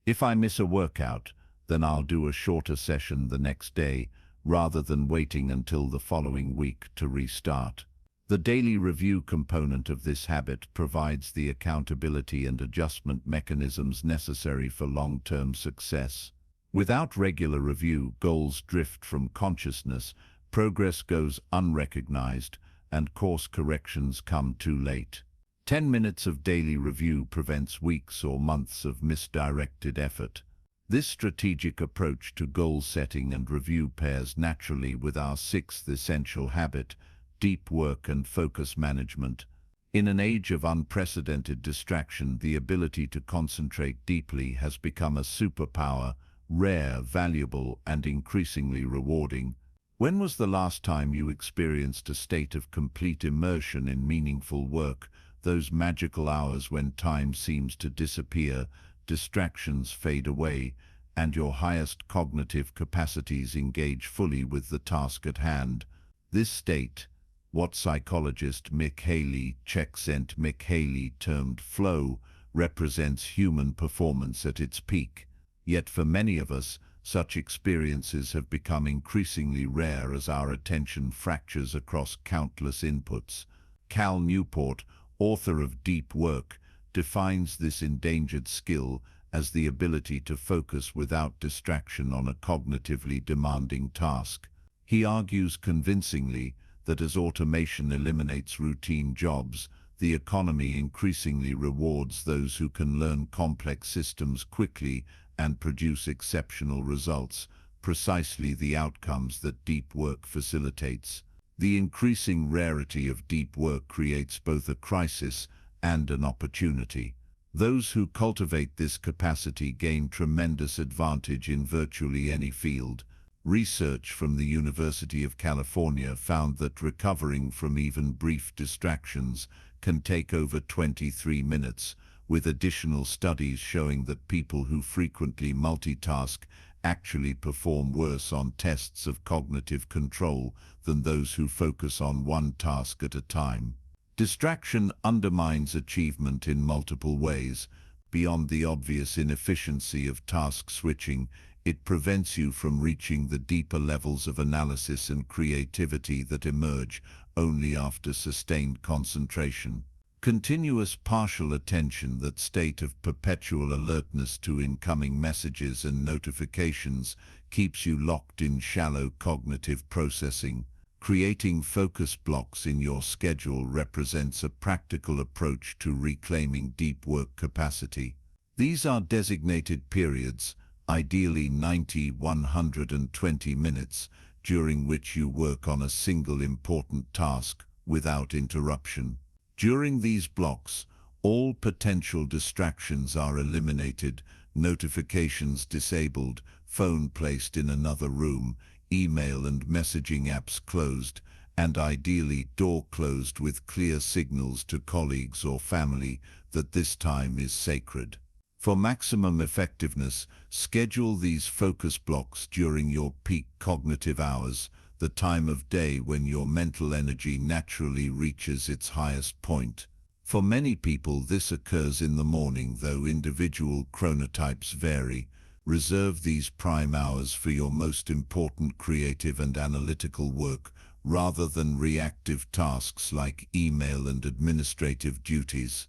If I miss a workout, then I'll do a shorter session the next day, rather than waiting until the following week to restart. The daily review component of this habit provides the accountability and adjustment mechanisms necessary for long-term success. Without regular review, goals drift from consciousness, progress goes unrecognized, and course corrections come too late. 10 minutes of daily review prevents weeks or months of misdirected effort. This strategic approach to goal setting and review pairs naturally with our sixth essential habit, deep work and focus management. In an age of unprecedented distraction, the ability to concentrate deeply has become a superpower, rare, valuable, and increasingly rewarding. When was the last time you experienced a state of complete immersion in meaningful work, those magical hours when time seems to disappear, distractions fade away, and your highest cognitive capacities engage fully with the task at hand. This state, what psychologist Mihaly Csikszentmihalyi termed flow, represents human performance at its peak. Yet for many of us, such experiences have become increasingly rare as our attention fractures across countless inputs. Cal Newport, author of Deep Work, defines this endangered skill as the ability to focus without distraction on a cognitively demanding task. He argues convincingly that as automation eliminates routine jobs, the economy increasingly rewards those who can learn complex systems quickly and produce exceptional results, precisely the outcomes that deep work facilitates. The increasing rarity of deep work creates both a crisis and an opportunity. Those who cultivate this capacity gain tremendous advantage in virtually any field. Research from the University of California found that recovering from even brief distractions can take over 23 minutes, with additional studies showing that people who frequently multitask actually perform worse on tests of cognitive control than those who focus on one task at a time. Distraction undermines achievement in multiple ways. Beyond the obvious inefficiency of task switching, it prevents you from reaching the deeper levels of analysis and creativity that emerge only after sustained concentration. Continuous partial attention, that state of perpetual alertness to incoming messages and notifications, keeps you locked in shallow cognitive processing. Creating focus blocks in your schedule represents a practical approach to reclaiming deep work capacity. These are designated periods, ideally 90–120 minutes, during which you work on a single important task without interruption. During these blocks, all potential distractions are eliminated, notifications disabled, phone placed in another room, email and messaging apps closed, and ideally door closed with clear signals to colleagues or family that this time is sacred. For maximum effectiveness, schedule these focus blocks during your peak cognitive hours, the time of day when your mental energy naturally reaches its highest point. For many people this occurs in the morning, though individual chronotypes vary. Reserve these prime hours for your most important creative and analytical work, rather than reactive tasks like email and administrative duties.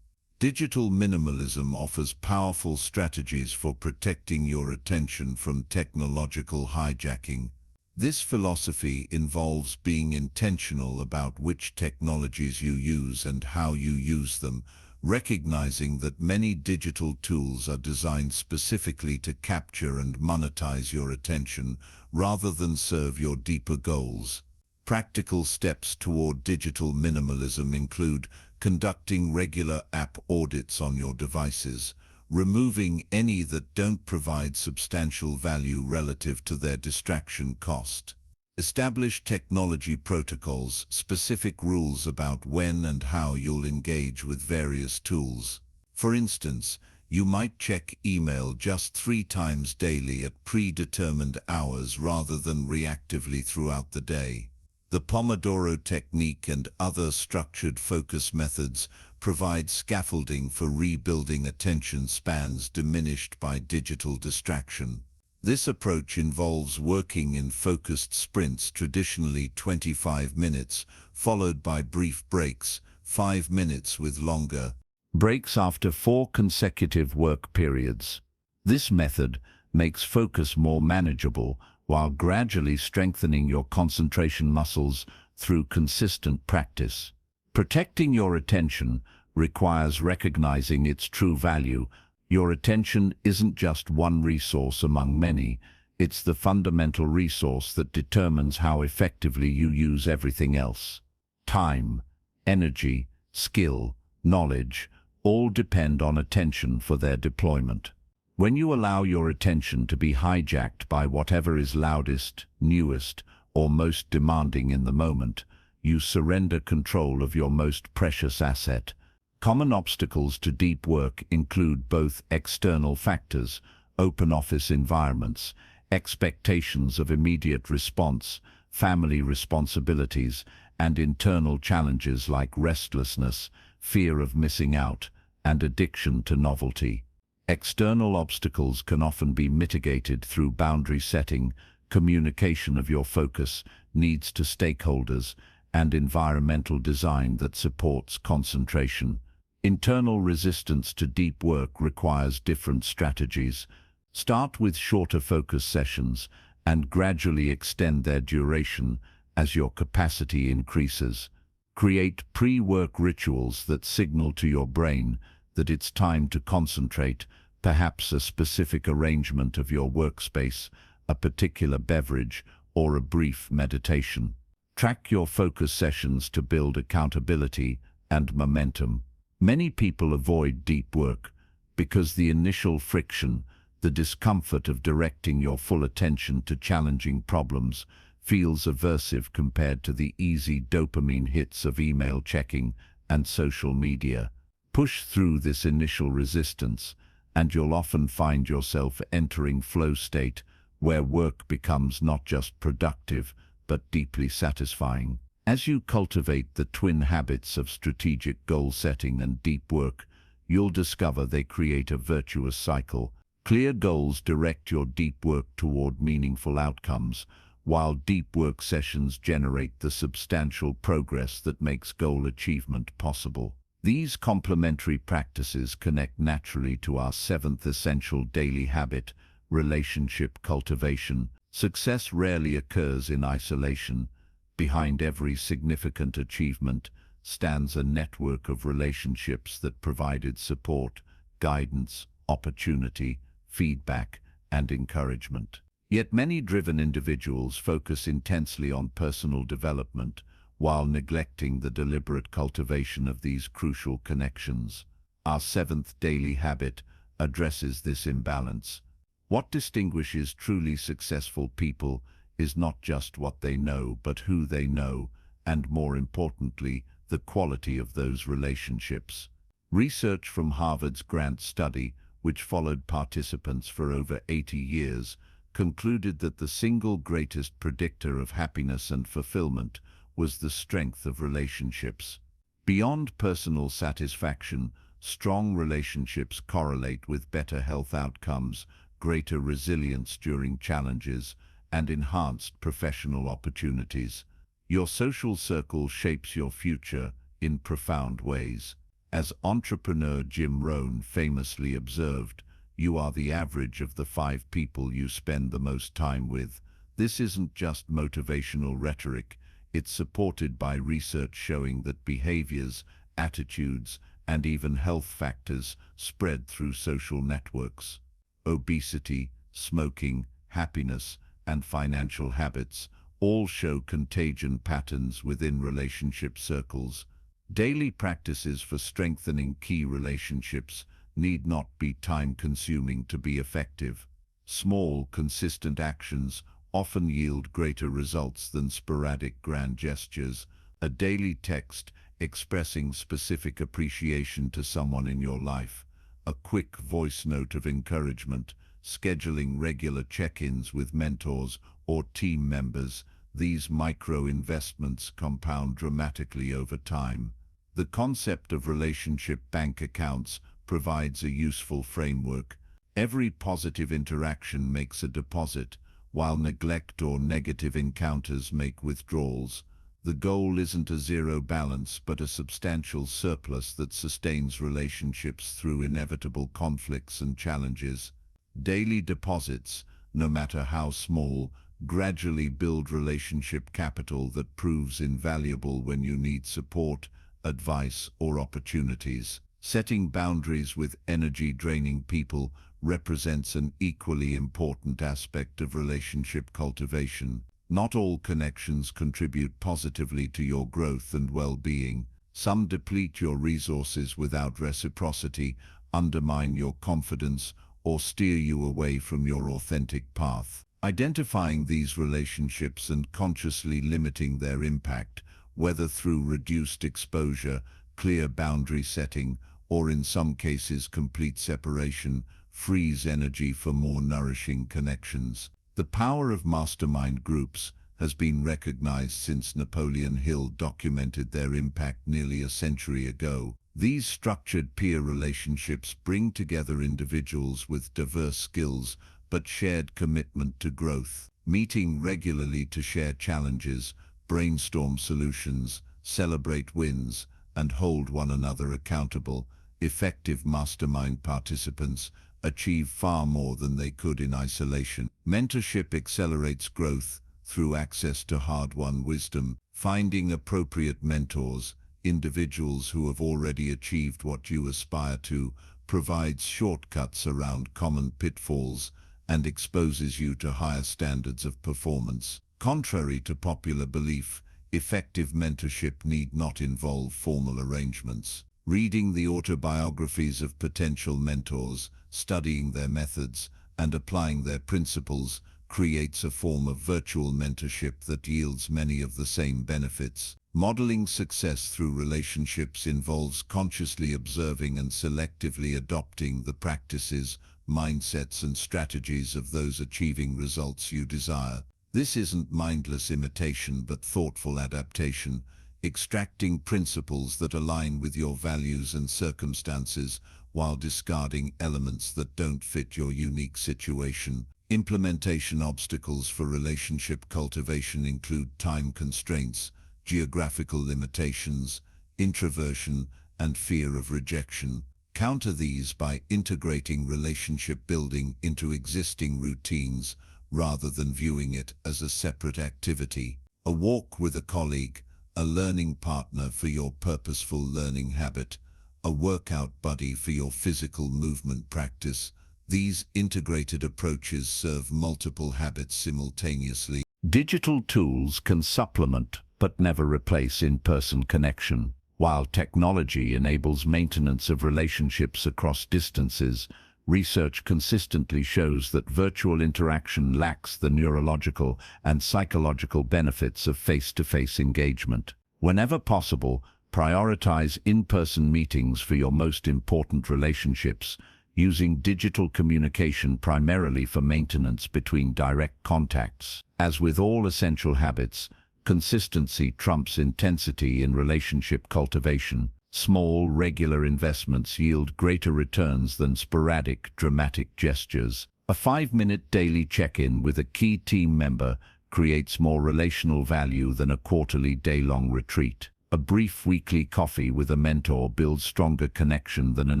Digital minimalism offers powerful strategies for protecting your attention from technological hijacking. This philosophy involves being intentional about which technologies you use and how you use them, recognizing that many digital tools are designed specifically to capture and monetize your attention rather than serve your deeper goals. Practical steps toward digital minimalism include conducting regular app audits on your devices, removing any that don't provide substantial value relative to their distraction cost. Establish technology protocols, specific rules about when and how you'll engage with various tools. For instance, you might check email just 3 times daily at predetermined hours rather than reactively throughout the day. The Pomodoro technique and other structured focus methods provide scaffolding for rebuilding attention spans diminished by digital distraction. This approach involves working in focused sprints, traditionally 25 minutes, followed by brief breaks, 5 minutes with longer breaks after 4 consecutive work periods. This method makes focus more manageable while gradually strengthening your concentration muscles through consistent practice. Protecting your attention requires recognizing its true value. Your attention isn't just one resource among many. It's the fundamental resource that determines how effectively you use everything else. Time, energy, skill, knowledge, all depend on attention for their deployment. When you allow your attention to be hijacked by whatever is loudest, newest, or most demanding in the moment, you surrender control of your most precious asset, Common obstacles to deep work include both external factors, open office environments, expectations of immediate response, family responsibilities, and internal challenges like restlessness, fear of missing out, and addiction to novelty. External obstacles can often be mitigated through boundary setting, communication of your focus, needs to stakeholders, and environmental design that supports concentration. Internal resistance to deep work requires different strategies. Start with shorter focus sessions and gradually extend their duration as your capacity increases. Create pre-work rituals that signal to your brain that it's time to concentrate, perhaps a specific arrangement of your workspace, a particular beverage, or a brief meditation. Track your focus sessions to build accountability and momentum. Many people avoid deep work because the initial friction, the discomfort of directing your full attention to challenging problems, feels aversive compared to the easy dopamine hits of email checking and social media. Push through this initial resistance, and you'll often find yourself entering flow state, where work becomes not just productive, but deeply satisfying. As you cultivate the twin habits of strategic goal setting and deep work, you'll discover they create a virtuous cycle. Clear goals direct your deep work toward meaningful outcomes, while deep work sessions generate the substantial progress that makes goal achievement possible. These complementary practices connect naturally to our seventh essential daily habit, relationship cultivation. Success rarely occurs in isolation. Behind every significant achievement stands a network of relationships that provided support, guidance, opportunity, feedback, and encouragement. Yet many driven individuals focus intensely on personal development while neglecting the deliberate cultivation of these crucial connections. Our seventh daily habit addresses this imbalance. What distinguishes truly successful people is not just what they know, but who they know, and more importantly, the quality of those relationships. Research from Harvard's Grant study, which followed participants for over 80 years, concluded that the single greatest predictor of happiness and fulfillment was the strength of relationships. Beyond personal satisfaction, strong relationships correlate with better health outcomes, greater resilience during challenges, and enhanced professional opportunities. Your social circle shapes your future in profound ways. As entrepreneur Jim Rohn famously observed, "You are the average of the 5 people you spend the most time with." This isn't just motivational rhetoric. It's supported by research showing that behaviors, attitudes, and even health factors spread through social networks. Obesity, smoking, happiness, and financial habits all show contagion patterns within relationship circles. Daily practices for strengthening key relationships need not be time-consuming to be effective. Small, consistent actions often yield greater results than sporadic grand gestures. A daily text expressing specific appreciation to someone in your life, a quick voice note of encouragement, scheduling regular check-ins with mentors or team members, these micro-investments compound dramatically over time. The concept of relationship bank accounts provides a useful framework. Every positive interaction makes a deposit, while neglect or negative encounters make withdrawals. The goal isn't a zero balance, but a substantial surplus that sustains relationships through inevitable conflicts and challenges. Daily deposits, no matter how small, gradually build relationship capital that proves invaluable when you need support, advice, or opportunities. Setting boundaries with energy-draining people represents an equally important aspect of relationship cultivation. Not all connections contribute positively to your growth and well-being. Some deplete your resources without reciprocity, undermine your confidence, or steer you away from your authentic path. Identifying these relationships and consciously limiting their impact, whether through reduced exposure, clear boundary setting, or in some cases complete separation, frees energy for more nourishing connections. The power of mastermind groups has been recognized since Napoleon Hill documented their impact nearly a century ago. These structured peer relationships bring together individuals with diverse skills but shared commitment to growth. Meeting regularly to share challenges, brainstorm solutions, celebrate wins, and hold one another accountable, effective mastermind participants achieve far more than they could in isolation. Mentorship accelerates growth through access to hard-won wisdom. Finding appropriate mentors, individuals who have already achieved what you aspire to, provides shortcuts around common pitfalls and exposes you to higher standards of performance. Contrary to popular belief, effective mentorship need not involve formal arrangements. Reading the autobiographies of potential mentors, studying their methods, and applying their principles creates a form of virtual mentorship that yields many of the same benefits. Modeling success through relationships involves consciously observing and selectively adopting the practices, mindsets, and strategies of those achieving results you desire. This isn't mindless imitation but thoughtful adaptation, extracting principles that align with your values and circumstances while discarding elements that don't fit your unique situation. Implementation obstacles for relationship cultivation include time constraints, geographical limitations, introversion, and fear of rejection. Counter these by integrating relationship building into existing routines rather than viewing it as a separate activity. A walk with a colleague, a learning partner for your purposeful learning habit, a workout buddy for your physical movement practice. These integrated approaches serve multiple habits simultaneously. Digital tools can supplement but never replace in-person connection. While technology enables maintenance of relationships across distances, research consistently shows that virtual interaction lacks the neurological and psychological benefits of face-to-face engagement. Whenever possible, prioritize in-person meetings for your most important relationships, using digital communication primarily for maintenance between direct contacts. As with all essential habits, consistency trumps intensity in relationship cultivation. Small, regular investments yield greater returns than sporadic, dramatic gestures. A 5-minute daily check-in with a key team member creates more relational value than a quarterly day-long retreat. A brief weekly coffee with a mentor builds stronger connection than an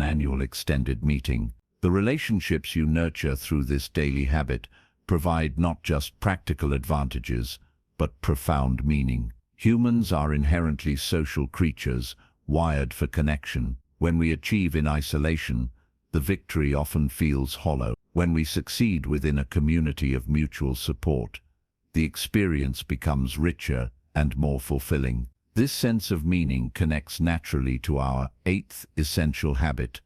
annual extended meeting. The relationships you nurture through this daily habit provide not just practical advantages, but profound meaning. Humans are inherently social creatures, wired for connection. When we achieve in isolation, the victory often feels hollow. When we succeed within a community of mutual support, the experience becomes richer and more fulfilling. This sense of meaning connects naturally to our 8th essential habit,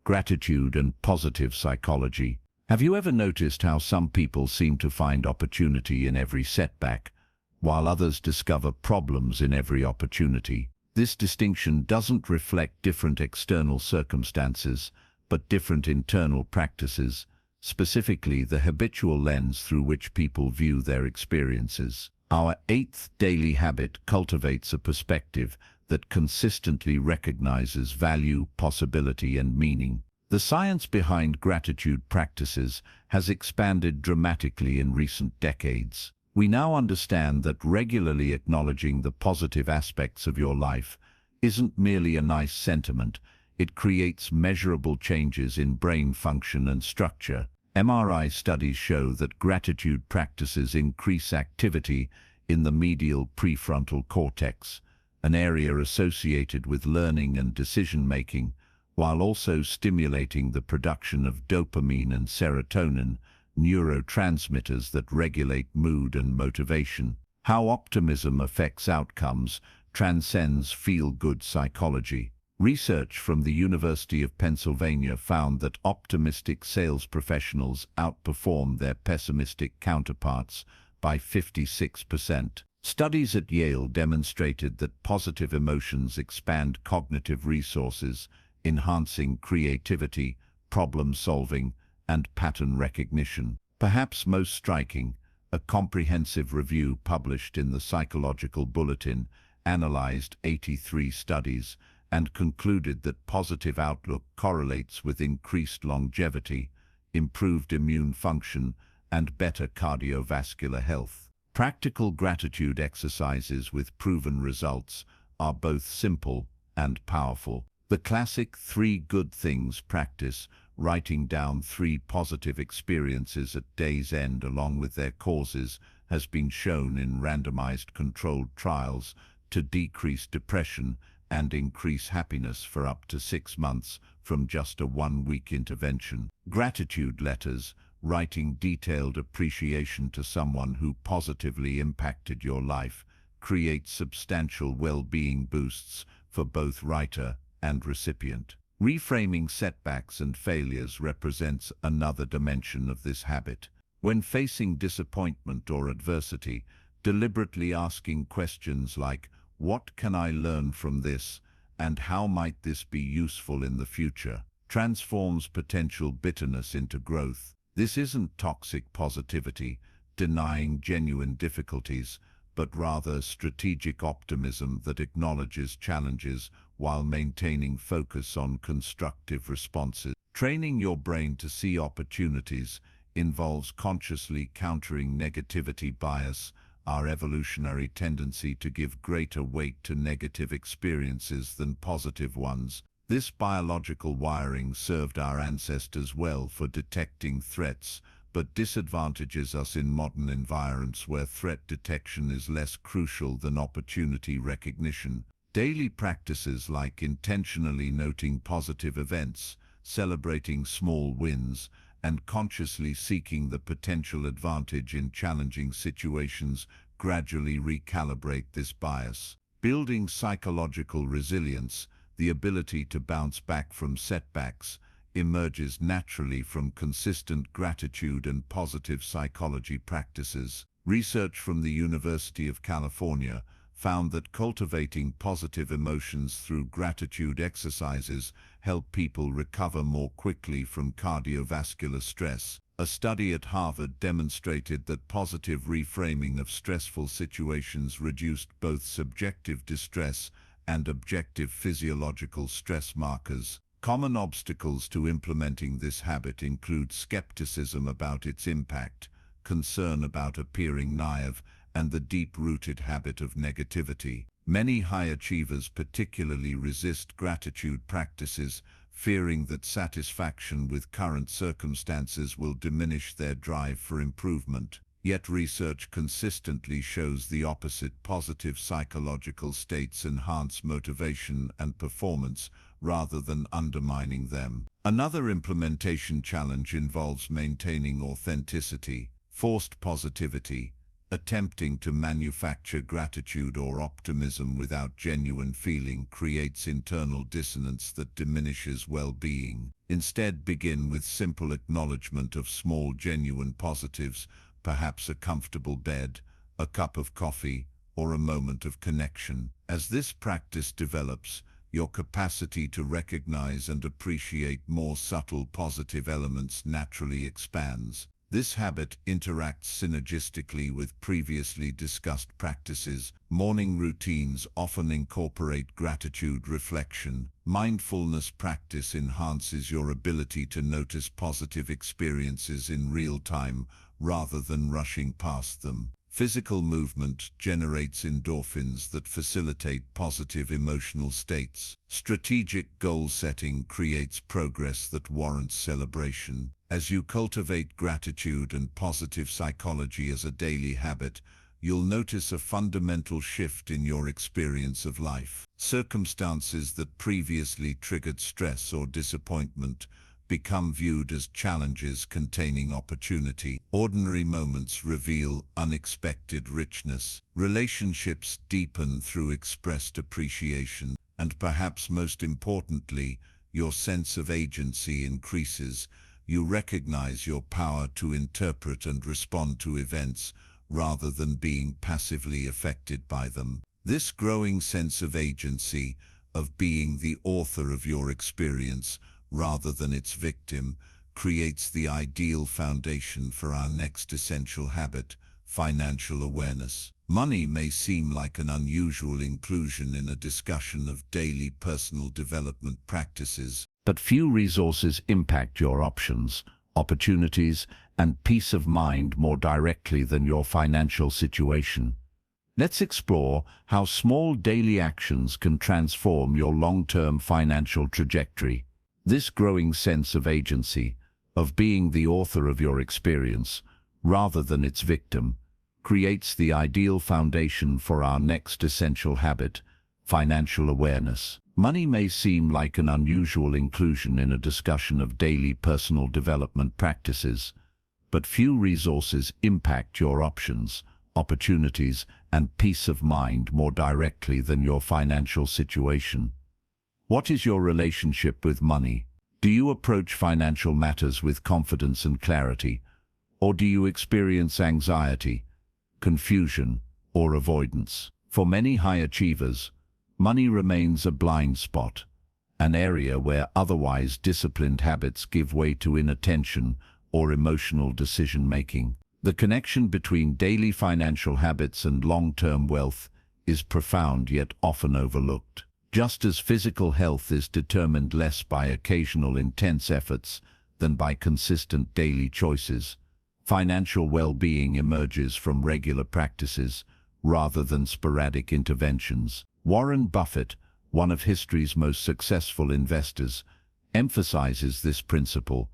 gratitude and positive psychology. Have you ever noticed how some people seem to find opportunity in every setback, while others discover problems in every opportunity? This distinction doesn't reflect different external circumstances, but different internal practices, specifically the habitual lens through which people view their experiences. Our 8th daily habit cultivates a perspective that consistently recognizes value, possibility, and meaning. The science behind gratitude practices has expanded dramatically in recent decades. We now understand that regularly acknowledging the positive aspects of your life isn't merely a nice sentiment, it creates measurable changes in brain function and structure. MRI studies show that gratitude practices increase activity in the medial prefrontal cortex, an area associated with learning and decision-making, while also stimulating the production of dopamine and serotonin, neurotransmitters that regulate mood and motivation. How optimism affects outcomes transcends feel-good psychology. Research from the University of Pennsylvania found that optimistic sales professionals outperform their pessimistic counterparts by 56%. Studies at Yale demonstrated that positive emotions expand cognitive resources, enhancing creativity, problem-solving, and pattern recognition. Perhaps most striking, a comprehensive review published in the Psychological Bulletin analyzed 83 studies and concluded that positive outlook correlates with increased longevity, improved immune function, and better cardiovascular health. Practical gratitude exercises with proven results are both simple and powerful. The classic 3 good things practice, writing down 3 positive experiences at day's end along with their causes, has been shown in randomized controlled trials to decrease depression and increase happiness for up to 6 months from just a 1-week intervention. Gratitude letters, writing detailed appreciation to someone who positively impacted your life, creates substantial well-being boosts for both writer and recipient. Reframing setbacks and failures represents another dimension of this habit. When facing disappointment or adversity, deliberately asking questions like, "What can I learn from this?" and "How might this be useful in the future?" transforms potential bitterness into growth. This isn't toxic positivity, denying genuine difficulties, but rather strategic optimism that acknowledges challenges while maintaining focus on constructive responses. Training your brain to see opportunities involves consciously countering negativity bias, our evolutionary tendency to give greater weight to negative experiences than positive ones. This biological wiring served our ancestors well for detecting threats, but disadvantages us in modern environments where threat detection is less crucial than opportunity recognition. Daily practices like intentionally noting positive events, celebrating small wins, and consciously seeking the potential advantage in challenging situations gradually recalibrate this bias. Building psychological resilience, the ability to bounce back from setbacks, emerges naturally from consistent gratitude and positive psychology practices. Research from the University of California found that cultivating positive emotions through gratitude exercises help people recover more quickly from cardiovascular stress. A study at Harvard demonstrated that positive reframing of stressful situations reduced both subjective distress and objective physiological stress markers. Common obstacles to implementing this habit include skepticism about its impact, concern about appearing naive, and the deep-rooted habit of negativity. Many high achievers particularly resist gratitude practices, fearing that satisfaction with current circumstances will diminish their drive for improvement. Yet research consistently shows the opposite. Positive psychological states enhance motivation and performance rather than undermining them. Another implementation challenge involves maintaining authenticity. Forced positivity, attempting to manufacture gratitude or optimism without genuine feeling, creates internal dissonance that diminishes well-being. Instead, begin with simple acknowledgement of small genuine positives, perhaps a comfortable bed, a cup of coffee, or a moment of connection. As this practice develops, your capacity to recognize and appreciate more subtle positive elements naturally expands. This habit interacts synergistically with previously discussed practices. Morning routines often incorporate gratitude reflection. Mindfulness practice enhances your ability to notice positive experiences in real time rather than rushing past them. Physical movement generates endorphins that facilitate positive emotional states. Strategic goal setting creates progress that warrants celebration. As you cultivate gratitude and positive psychology as a daily habit, you'll notice a fundamental shift in your experience of life. Circumstances that previously triggered stress or disappointment become viewed as challenges containing opportunity. Ordinary moments reveal unexpected richness. Relationships deepen through expressed appreciation. And perhaps most importantly, your sense of agency increases. You recognize your power to interpret and respond to events rather than being passively affected by them. This growing sense of agency, of being the author of your experience rather than its victim, creates the ideal foundation for our next essential habit, financial awareness. Money may seem like an unusual inclusion in a discussion of daily personal development practices, but few resources impact your options, opportunities, and peace of mind more directly than your financial situation. Let's explore how small daily actions can transform your long-term financial trajectory. This growing sense of agency, of being the author of your experience, rather than its victim, creates the ideal foundation for our next essential habit, financial awareness. Money may seem like an unusual inclusion in a discussion of daily personal development practices, but few resources impact your options, opportunities, and peace of mind more directly than your financial situation. What is your relationship with money? Do you approach financial matters with confidence and clarity, or do you experience anxiety, confusion, or avoidance? For many high achievers, money remains a blind spot, an area where otherwise disciplined habits give way to inattention or emotional decision-making. The connection between daily financial habits and long-term wealth is profound yet often overlooked. Just as physical health is determined less by occasional intense efforts than by consistent daily choices, financial well-being emerges from regular practices rather than sporadic interventions. Warren Buffett, one of history's most successful investors, emphasizes this principle.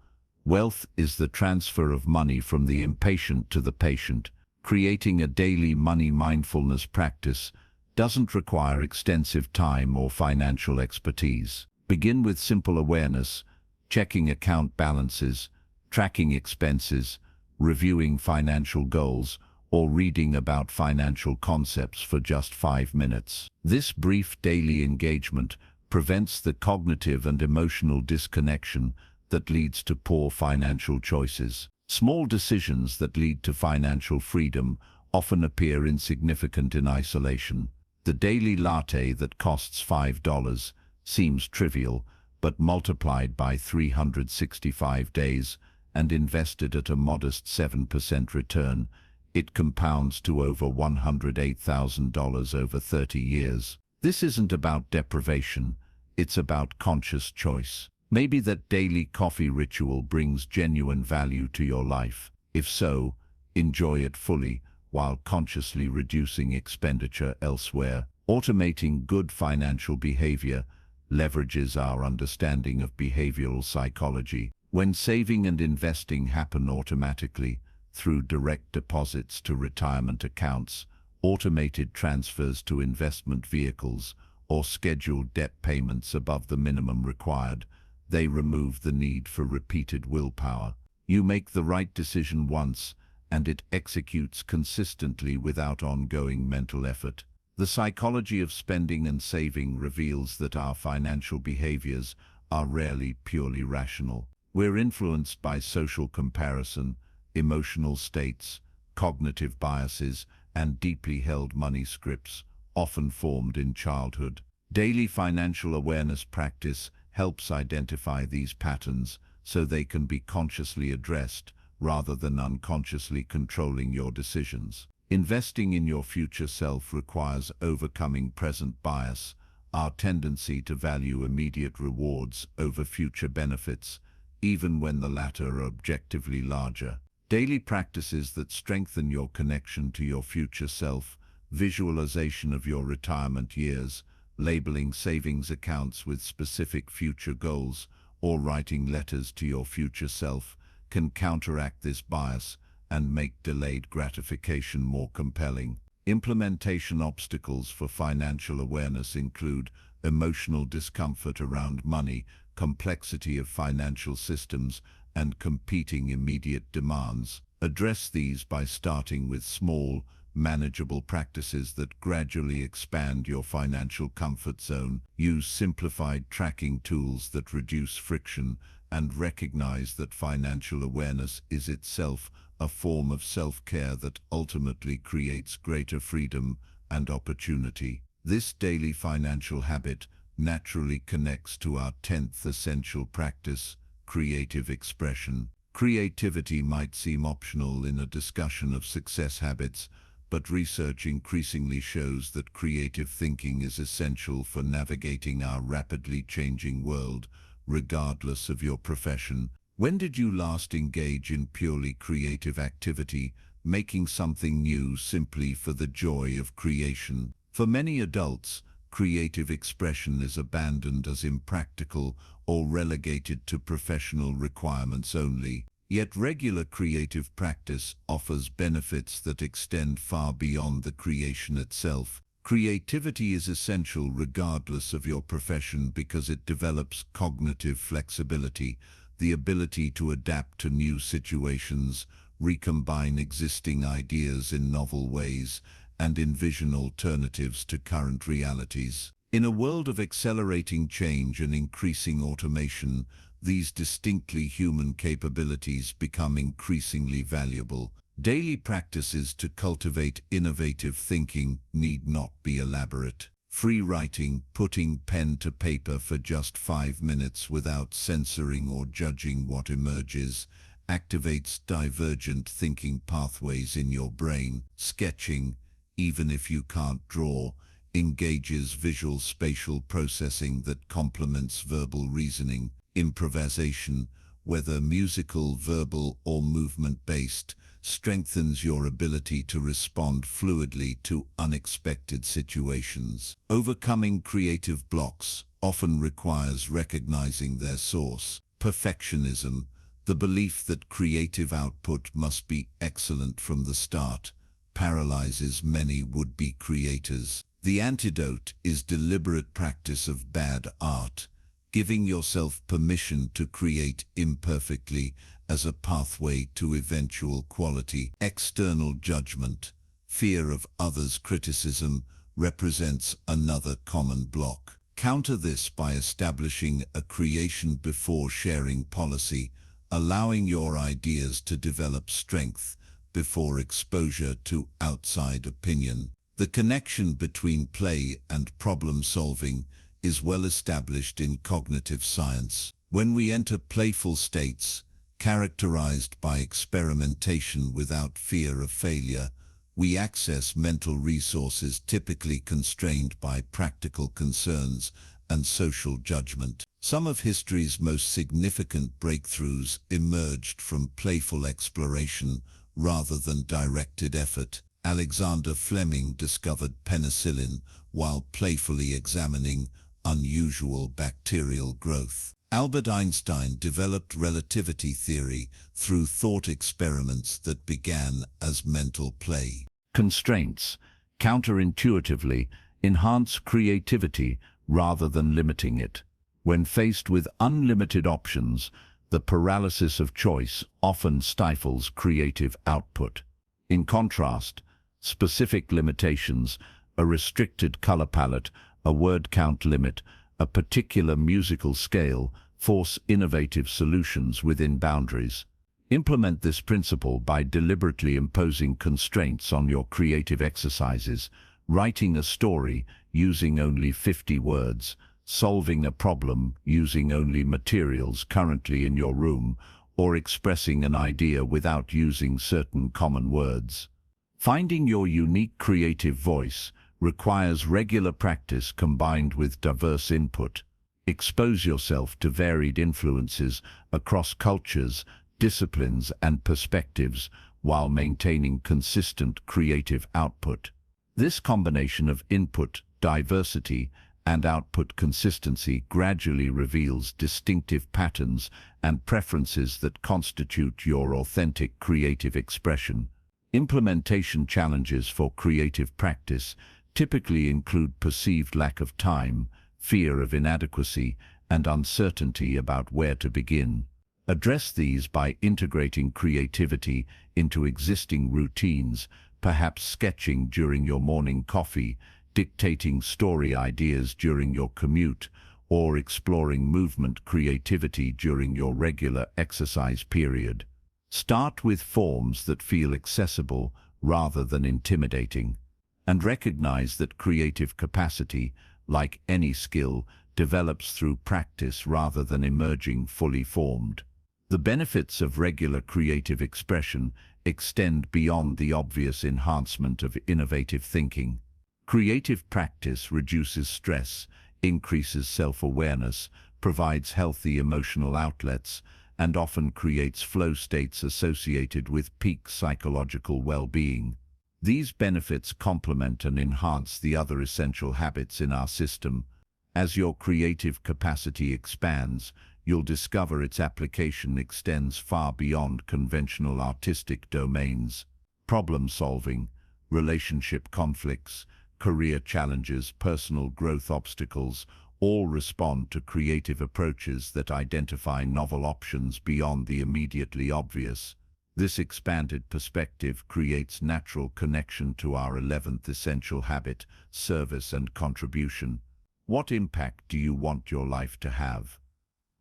Wealth is the transfer of money from the impatient to the patient. Creating a daily money mindfulness practice doesn't require extensive time or financial expertise. Begin with simple awareness, checking account balances, tracking expenses, reviewing financial goals, or reading about financial concepts for just 5 minutes. This brief daily engagement prevents the cognitive and emotional disconnection that leads to poor financial choices. Small decisions that lead to financial freedom often appear insignificant in isolation. The daily latte that costs $5 seems trivial, but multiplied by 365 days and invested at a modest 7% return, it compounds to over $108,000 over 30 years. This isn't about deprivation, it's about conscious choice. Maybe that daily coffee ritual brings genuine value to your life. If so, enjoy it fully while consciously reducing expenditure elsewhere. Automating good financial behavior leverages our understanding of behavioral psychology. When saving and investing happen automatically through direct deposits to retirement accounts, automated transfers to investment vehicles, or scheduled debt payments above the minimum required, they remove the need for repeated willpower. You make the right decision once, and it executes consistently without ongoing mental effort. The psychology of spending and saving reveals that our financial behaviors are rarely purely rational. We're influenced by social comparison, emotional states, cognitive biases, and deeply held money scripts, often formed in childhood. Daily financial awareness practice helps identify these patterns so they can be consciously addressed rather than unconsciously controlling your decisions. Investing in your future self requires overcoming present bias, our tendency to value immediate rewards over future benefits, even when the latter are objectively larger. Daily practices that strengthen your connection to your future self, visualization of your retirement years, labeling savings accounts with specific future goals, or writing letters to your future self, can counteract this bias and make delayed gratification more compelling. Implementation obstacles for financial awareness include emotional discomfort around money, complexity of financial systems, and competing immediate demands. Address these by starting with small, manageable practices that gradually expand your financial comfort zone. Use simplified tracking tools that reduce friction and recognize that financial awareness is itself a form of self-care that ultimately creates greater freedom and opportunity. This daily financial habit naturally connects to our 10th essential practice, creative expression. Creativity might seem optional in a discussion of success habits, but research increasingly shows that creative thinking is essential for navigating our rapidly changing world, regardless of your profession. When did you last engage in purely creative activity, making something new simply for the joy of creation? For many adults, creative expression is abandoned as impractical or relegated to professional requirements only. Yet regular creative practice offers benefits that extend far beyond the creation itself. Creativity is essential regardless of your profession because it develops cognitive flexibility, the ability to adapt to new situations, recombine existing ideas in novel ways, and envision alternatives to current realities. In a world of accelerating change and increasing automation, these distinctly human capabilities become increasingly valuable. Daily practices to cultivate innovative thinking need not be elaborate. Free writing, putting pen to paper for just 5 minutes without censoring or judging what emerges, activates divergent thinking pathways in your brain. Sketching, even if you can't draw, engages visual spatial processing that complements verbal reasoning. Improvisation, whether musical, verbal, or movement-based, strengthens your ability to respond fluidly to unexpected situations. Overcoming creative blocks often requires recognizing their source. Perfectionism, the belief that creative output must be excellent from the start, paralyzes many would-be creators. The antidote is deliberate practice of bad art, giving yourself permission to create imperfectly as a pathway to eventual quality. External judgment, fear of others' criticism, represents another common block. Counter this by establishing a creation before sharing policy, allowing your ideas to develop strength before exposure to outside opinion. The connection between play and problem solving is well established in cognitive science. When we enter playful states, characterized by experimentation without fear of failure, we access mental resources typically constrained by practical concerns and social judgment. Some of history's most significant breakthroughs emerged from playful exploration rather than directed effort. Alexander Fleming discovered penicillin while playfully examining unusual bacterial growth. Albert Einstein developed relativity theory through thought experiments that began as mental play. Constraints, counterintuitively, enhance creativity rather than limiting it. When faced with unlimited options, the paralysis of choice often stifles creative output. In contrast, specific limitations, a restricted color palette, a word count limit, a particular musical scale, force innovative solutions within boundaries. Implement this principle by deliberately imposing constraints on your creative exercises, writing a story using only 50 words, solving a problem using only materials currently in your room, or expressing an idea without using certain common words. Finding your unique creative voice requires regular practice combined with diverse input. Expose yourself to varied influences across cultures, disciplines, and perspectives while maintaining consistent creative output. This combination of input, diversity, and output consistency gradually reveals distinctive patterns and preferences that constitute your authentic creative expression. Implementation challenges for creative practice typically include perceived lack of time, fear of inadequacy, and uncertainty about where to begin. Address these by integrating creativity into existing routines, perhaps sketching during your morning coffee, dictating story ideas during your commute, or exploring movement creativity during your regular exercise period. Start with forms that feel accessible rather than intimidating, and recognize that creative capacity, like any skill, develops through practice rather than emerging fully formed. The benefits of regular creative expression extend beyond the obvious enhancement of innovative thinking. Creative practice reduces stress, increases self-awareness, provides healthy emotional outlets, and often creates flow states associated with peak psychological well-being. These benefits complement and enhance the other essential habits in our system. As your creative capacity expands, you'll discover its application extends far beyond conventional artistic domains. Problem solving, relationship conflicts, career challenges, personal growth obstacles, all respond to creative approaches that identify novel options beyond the immediately obvious. This expanded perspective creates natural connection to our 11th essential habit, service and contribution. What impact do you want your life to have?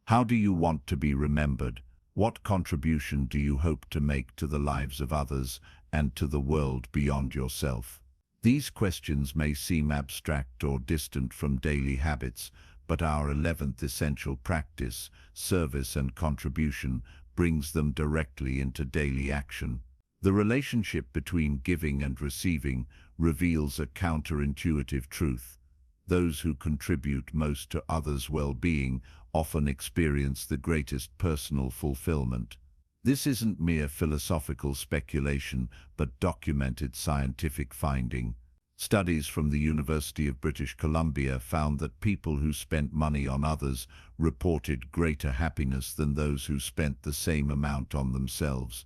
How do you want to be remembered? What contribution do you hope to make to the lives of others and to the world beyond yourself? These questions may seem abstract or distant from daily habits, but our 11th essential practice, service and contribution, brings them directly into daily action. The relationship between giving and receiving reveals a counterintuitive truth. Those who contribute most to others' well-being often experience the greatest personal fulfillment. This isn't mere philosophical speculation, but documented scientific finding. Studies from the University of British Columbia found that people who spent money on others reported greater happiness than those who spent the same amount on themselves.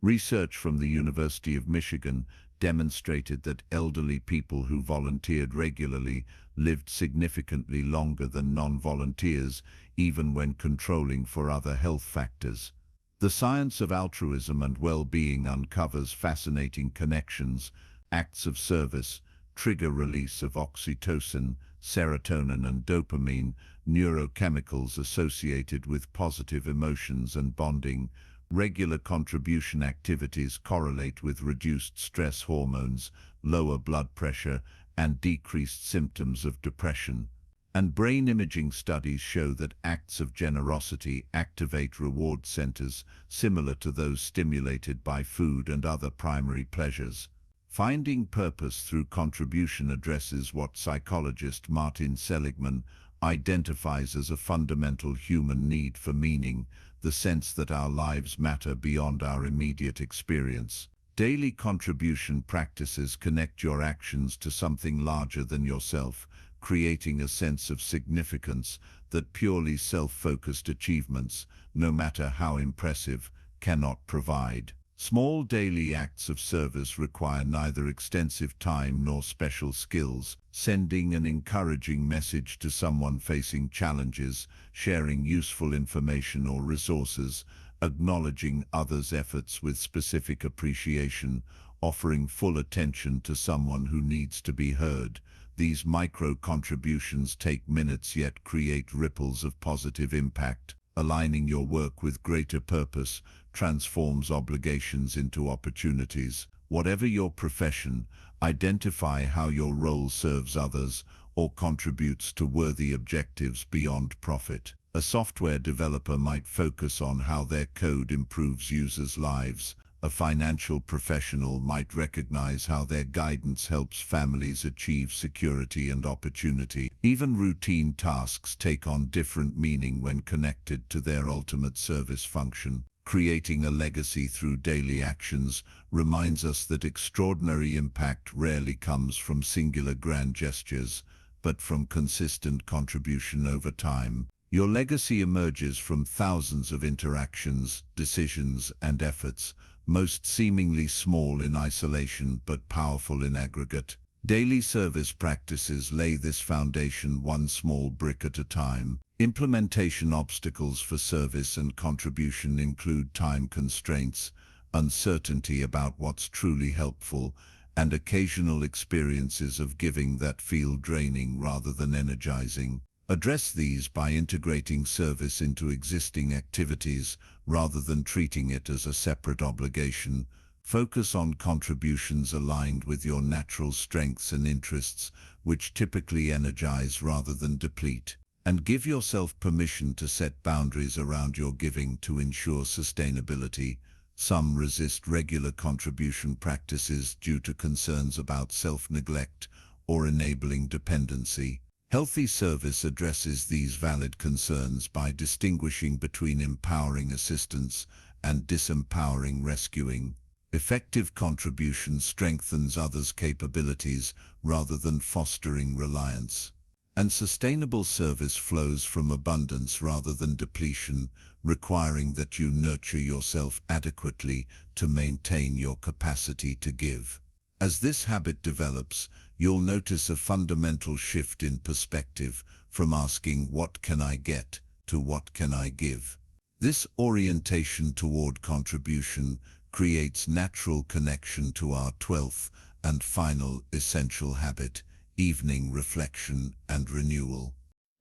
Research from the University of Michigan demonstrated that elderly people who volunteered regularly lived significantly longer than non-volunteers, even when controlling for other health factors. The science of altruism and well-being uncovers fascinating connections. Acts of service trigger release of oxytocin, serotonin and dopamine, neurochemicals associated with positive emotions and bonding. Regular contribution activities correlate with reduced stress hormones, lower blood pressure, and decreased symptoms of depression. And brain imaging studies show that acts of generosity activate reward centers similar to those stimulated by food and other primary pleasures. Finding purpose through contribution addresses what psychologist Martin Seligman identifies as a fundamental human need for meaning, the sense that our lives matter beyond our immediate experience. Daily contribution practices connect your actions to something larger than yourself, creating a sense of significance that purely self-focused achievements, no matter how impressive, cannot provide. Small daily acts of service require neither extensive time nor special skills. Sending an encouraging message to someone facing challenges, sharing useful information or resources, acknowledging others' efforts with specific appreciation, offering full attention to someone who needs to be heard. These micro-contributions take minutes yet create ripples of positive impact. Aligning your work with greater purpose transforms obligations into opportunities. Whatever your profession, identify how your role serves others or contributes to worthy objectives beyond profit. A software developer might focus on how their code improves users' lives. A financial professional might recognize how their guidance helps families achieve security and opportunity. Even routine tasks take on different meaning when connected to their ultimate service function. Creating a legacy through daily actions reminds us that extraordinary impact rarely comes from singular grand gestures, but from consistent contribution over time. Your legacy emerges from thousands of interactions, decisions, and efforts, most seemingly small in isolation but powerful in aggregate. Daily service practices lay this foundation one small brick at a time. Implementation obstacles for service and contribution include time constraints, uncertainty about what's truly helpful, and occasional experiences of giving that feel draining rather than energizing. Address these by integrating service into existing activities rather than treating it as a separate obligation. Focus on contributions aligned with your natural strengths and interests, which typically energize rather than deplete. And give yourself permission to set boundaries around your giving to ensure sustainability. Some resist regular contribution practices due to concerns about self-neglect or enabling dependency. Healthy service addresses these valid concerns by distinguishing between empowering assistance and disempowering rescuing. Effective contribution strengthens others' capabilities rather than fostering reliance. And sustainable service flows from abundance rather than depletion, requiring that you nurture yourself adequately to maintain your capacity to give. As this habit develops, you'll notice a fundamental shift in perspective from asking "what can I get" to "what can I give?" This orientation toward contribution creates natural connection to our 12th and final essential habit, evening reflection and renewal.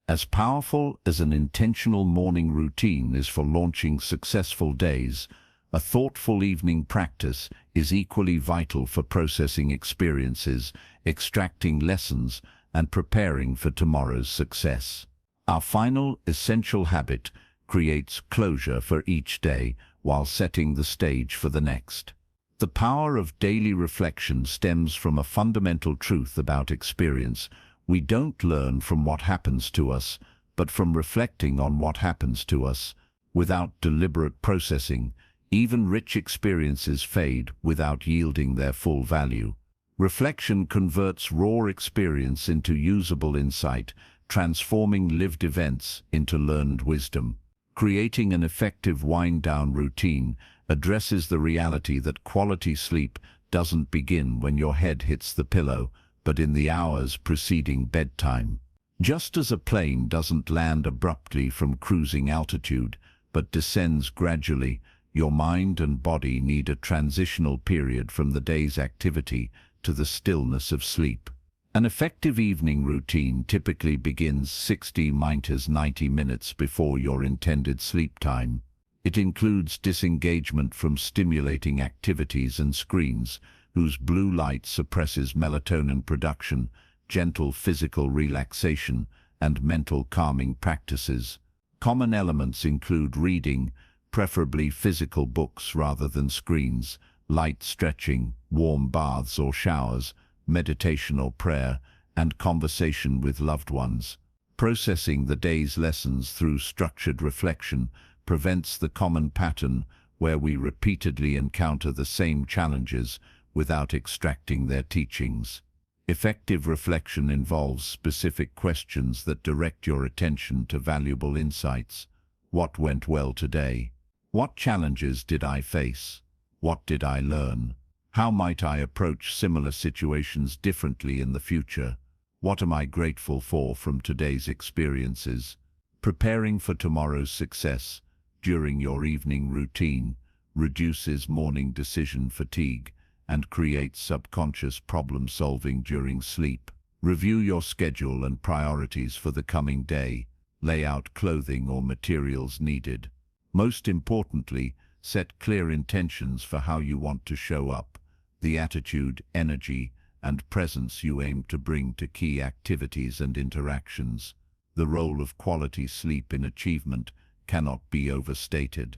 As powerful as an intentional morning routine is for launching successful days, a thoughtful evening practice is equally vital for processing experiences, extracting lessons, and preparing for tomorrow's success. Our final essential habit creates closure for each day while setting the stage for the next. The power of daily reflection stems from a fundamental truth about experience. We don't learn from what happens to us, but from reflecting on what happens to us. Without deliberate processing, even rich experiences fade without yielding their full value. Reflection converts raw experience into usable insight, transforming lived events into learned wisdom. Creating an effective wind-down routine addresses the reality that quality sleep doesn't begin when your head hits the pillow, but in the hours preceding bedtime. Just as a plane doesn't land abruptly from cruising altitude, but descends gradually, your mind and body need a transitional period from the day's activity to the stillness of sleep. An effective evening routine typically begins 60–90 minutes before your intended sleep time. It includes disengagement from stimulating activities and screens, whose blue light suppresses melatonin production, gentle physical relaxation, and mental calming practices. Common elements include reading, preferably physical books rather than screens, light stretching, warm baths or showers, meditation or prayer, and conversation with loved ones. Processing the day's lessons through structured reflection prevents the common pattern where we repeatedly encounter the same challenges without extracting their teachings. Effective reflection involves specific questions that direct your attention to valuable insights. What went well today? What challenges did I face? What did I learn? How might I approach similar situations differently in the future? What am I grateful for from today's experiences? Preparing for tomorrow's success during your evening routine reduces morning decision fatigue and creates subconscious problem-solving during sleep. Review your schedule and priorities for the coming day. Lay out clothing or materials needed. Most importantly, set clear intentions for how you want to show up, the attitude, energy, and presence you aim to bring to key activities and interactions. The role of quality sleep in achievement cannot be overstated.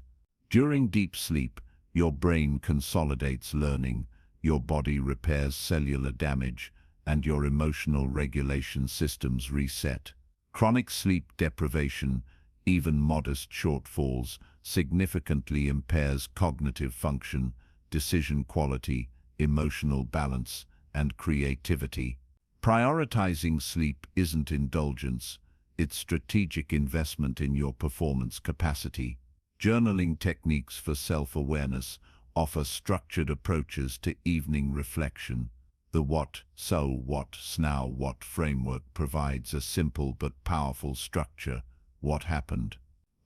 During deep sleep, your brain consolidates learning, your body repairs cellular damage, and your emotional regulation systems reset. Chronic sleep deprivation, even modest shortfalls, significantly impairs cognitive function, decision quality, emotional balance, and creativity. Prioritizing sleep isn't indulgence, it's strategic investment in your performance capacity. Journaling techniques for self-awareness offer structured approaches to evening reflection. The what, so what, now what framework provides a simple but powerful structure. What happened?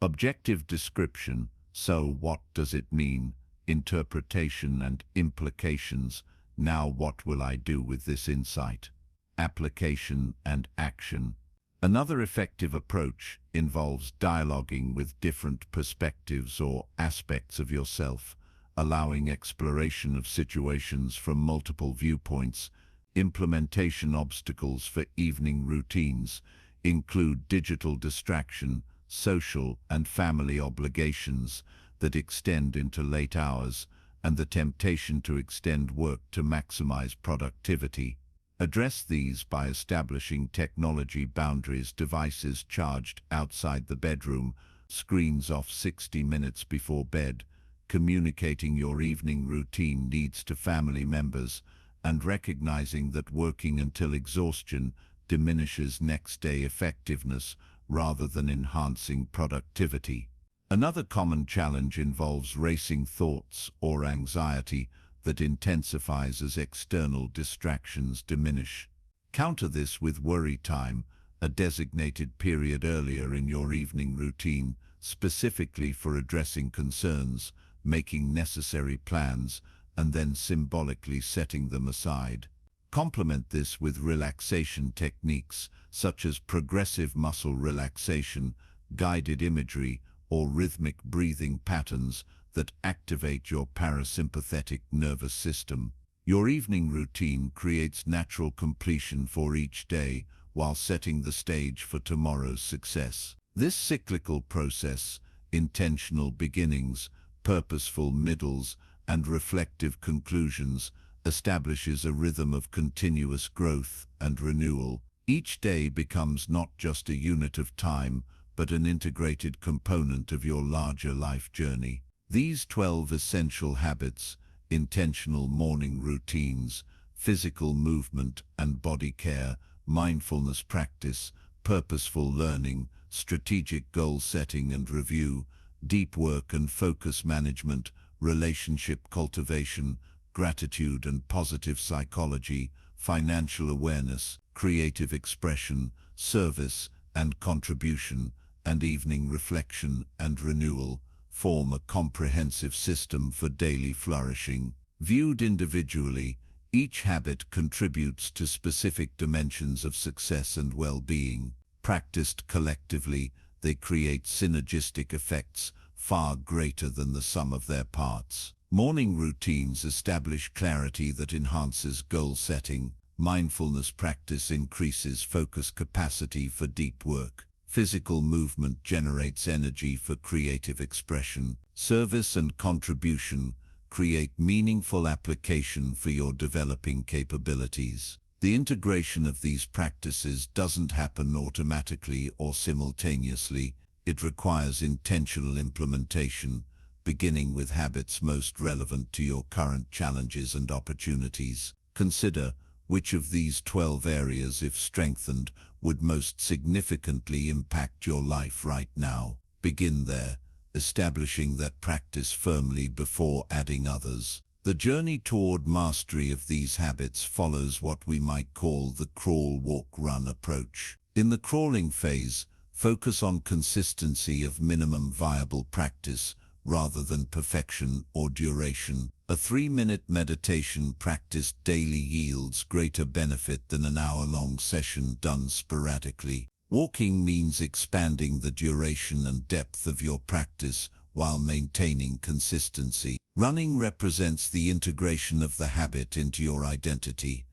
Objective description. So what does it mean? Interpretation and implications. Now what will I do with this insight? Application and action. Another effective approach involves dialoguing with different perspectives or aspects of yourself, allowing exploration of situations from multiple viewpoints. Implementation obstacles for evening routines include digital distraction, social and family obligations that extend into late hours, and the temptation to extend work to maximize productivity. Address these by establishing technology boundaries: devices charged outside the bedroom, screens off 60 minutes before bed, communicating your evening routine needs to family members, and recognizing that working until exhaustion diminishes next-day effectiveness rather than enhancing productivity. Another common challenge involves racing thoughts or anxiety that intensifies as external distractions diminish. Counter this with worry time, a designated period earlier in your evening routine, specifically for addressing concerns, making necessary plans, and then symbolically setting them aside. Complement this with relaxation techniques such as progressive muscle relaxation, guided imagery, or rhythmic breathing patterns that activate your parasympathetic nervous system. Your evening routine creates natural completion for each day while setting the stage for tomorrow's success. This cyclical process, intentional beginnings, purposeful middles, and reflective conclusions, establishes a rhythm of continuous growth and renewal. Each day becomes not just a unit of time, but an integrated component of your larger life journey. These 12 essential habits, intentional morning routines, physical movement and body care, mindfulness practice, purposeful learning, strategic goal setting and review, deep work and focus management, relationship cultivation, gratitude and positive psychology, financial awareness, creative expression, service and contribution, and evening reflection and renewal, form a comprehensive system for daily flourishing. Viewed individually, each habit contributes to specific dimensions of success and well-being. Practiced collectively, they create synergistic effects far greater than the sum of their parts. Morning routines establish clarity that enhances goal setting. Mindfulness practice increases focus capacity for deep work. Physical movement generates energy for creative expression. Service and contribution create meaningful application for your developing capabilities. The integration of these practices doesn't happen automatically or simultaneously. It requires intentional implementation, beginning with habits most relevant to your current challenges and opportunities. Consider which of these 12 areas, if strengthened, would most significantly impact your life right now. Begin there, establishing that practice firmly before adding others. The journey toward mastery of these habits follows what we might call the crawl, walk, run approach. In the crawling phase, focus on consistency of minimum viable practice rather than perfection or duration. A 3-minute meditation practiced daily yields greater benefit than an hour-long session done sporadically. Walking means expanding the duration and depth of your practice while maintaining consistency. Running represents the integration of the habit into your identity.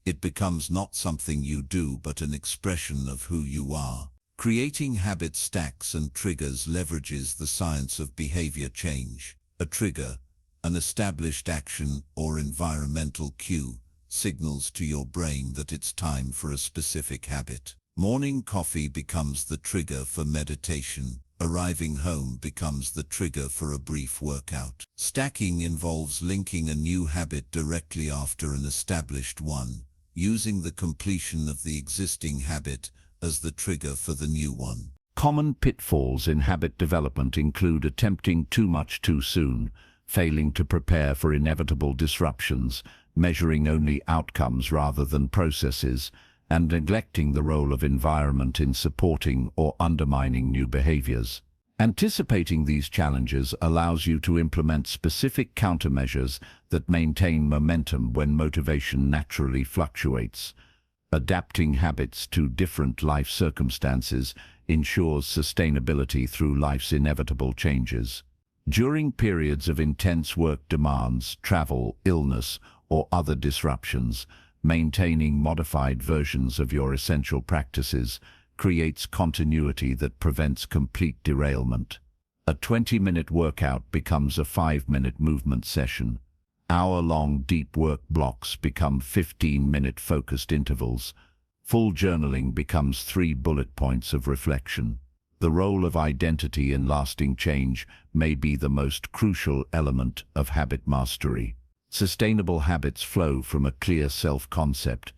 It becomes not something you do but an expression of who you are. Creating habit stacks and triggers leverages the science of behavior change. A trigger, an established action or environmental cue, signals to your brain that it's time for a specific habit. Morning coffee becomes the trigger for meditation. Arriving home becomes the trigger for a brief workout. Stacking involves linking a new habit directly after an established one, using the completion of the existing habit as the trigger for the new one. Common pitfalls in habit development include attempting too much too soon, failing to prepare for inevitable disruptions, measuring only outcomes rather than processes, and neglecting the role of environment in supporting or undermining new behaviors. Anticipating these challenges allows you to implement specific countermeasures that maintain momentum when motivation naturally fluctuates. Adapting habits to different life circumstances ensures sustainability through life's inevitable changes. During periods of intense work demands, travel, illness, or other disruptions, maintaining modified versions of your essential practices creates continuity that prevents complete derailment. A 20-minute workout becomes a 5-minute movement session. Hour-long deep work blocks become 15-minute focused intervals. Full journaling becomes 3 bullet points of reflection. The role of identity in lasting change may be the most crucial element of habit mastery. Sustainable habits flow from a clear self-concept.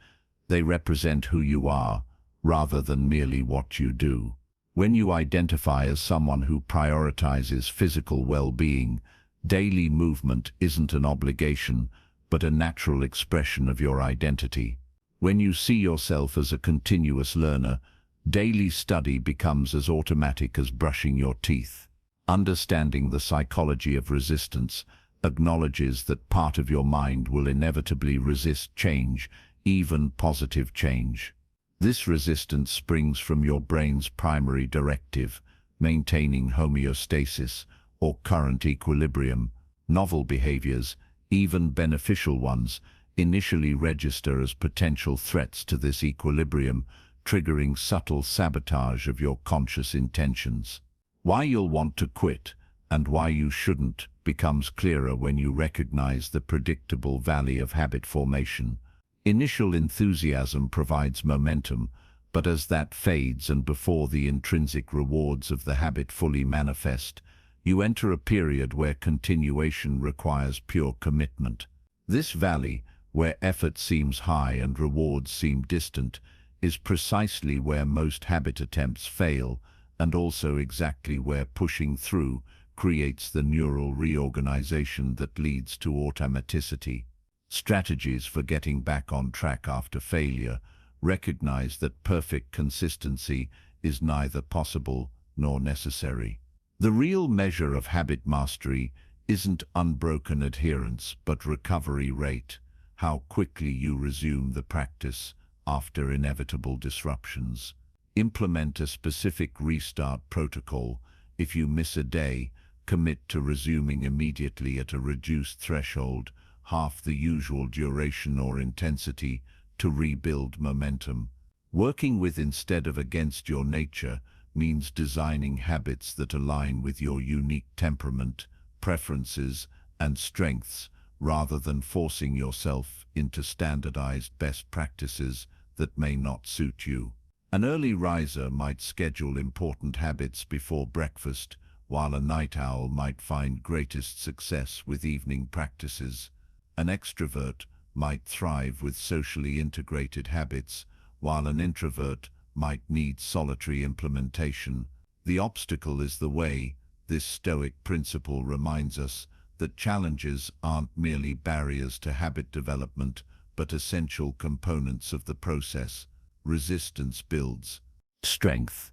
They represent who you are, rather than merely what you do. When you identify as someone who prioritizes physical well-being, daily movement isn't an obligation, but a natural expression of your identity. When you see yourself as a continuous learner, daily study becomes as automatic as brushing your teeth. Understanding the psychology of resistance acknowledges that part of your mind will inevitably resist change, even positive change. This resistance springs from your brain's primary directive, maintaining homeostasis or current equilibrium. Novel behaviors, even beneficial ones, initially register as potential threats to this equilibrium, triggering subtle sabotage of your conscious intentions. Why you'll want to quit and why you shouldn't becomes clearer when you recognize the predictable valley of habit formation. Initial enthusiasm provides momentum, but as that fades and before the intrinsic rewards of the habit fully manifest, you enter a period where continuation requires pure commitment. This valley, where effort seems high and rewards seem distant, is precisely where most habit attempts fail, and also exactly where pushing through creates the neural reorganization that leads to automaticity. Strategies for getting back on track after failure recognize that perfect consistency is neither possible nor necessary. The real measure of habit mastery isn't unbroken adherence, but recovery rate, how quickly you resume the practice after inevitable disruptions. Implement a specific restart protocol. If you miss a day, commit to resuming immediately at a reduced threshold, half the usual duration or intensity, to rebuild momentum. Working with instead of against your nature means designing habits that align with your unique temperament, preferences, and strengths, rather than forcing yourself into standardized best practices that may not suit you. An early riser might schedule important habits before breakfast, while a night owl might find greatest success with evening practices. An extrovert might thrive with socially integrated habits, while an introvert might need solitary implementation. The obstacle is the way. This Stoic principle reminds us that challenges aren't merely barriers to habit development, but essential components of the process. Resistance builds strength.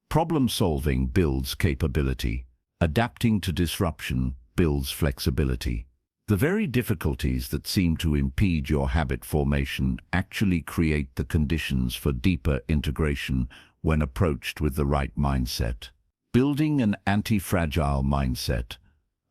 Problem-solving builds capability. Adapting to disruption builds flexibility. The very difficulties that seem to impede your habit formation actually create the conditions for deeper integration when approached with the right mindset. Building an anti-fragile mindset,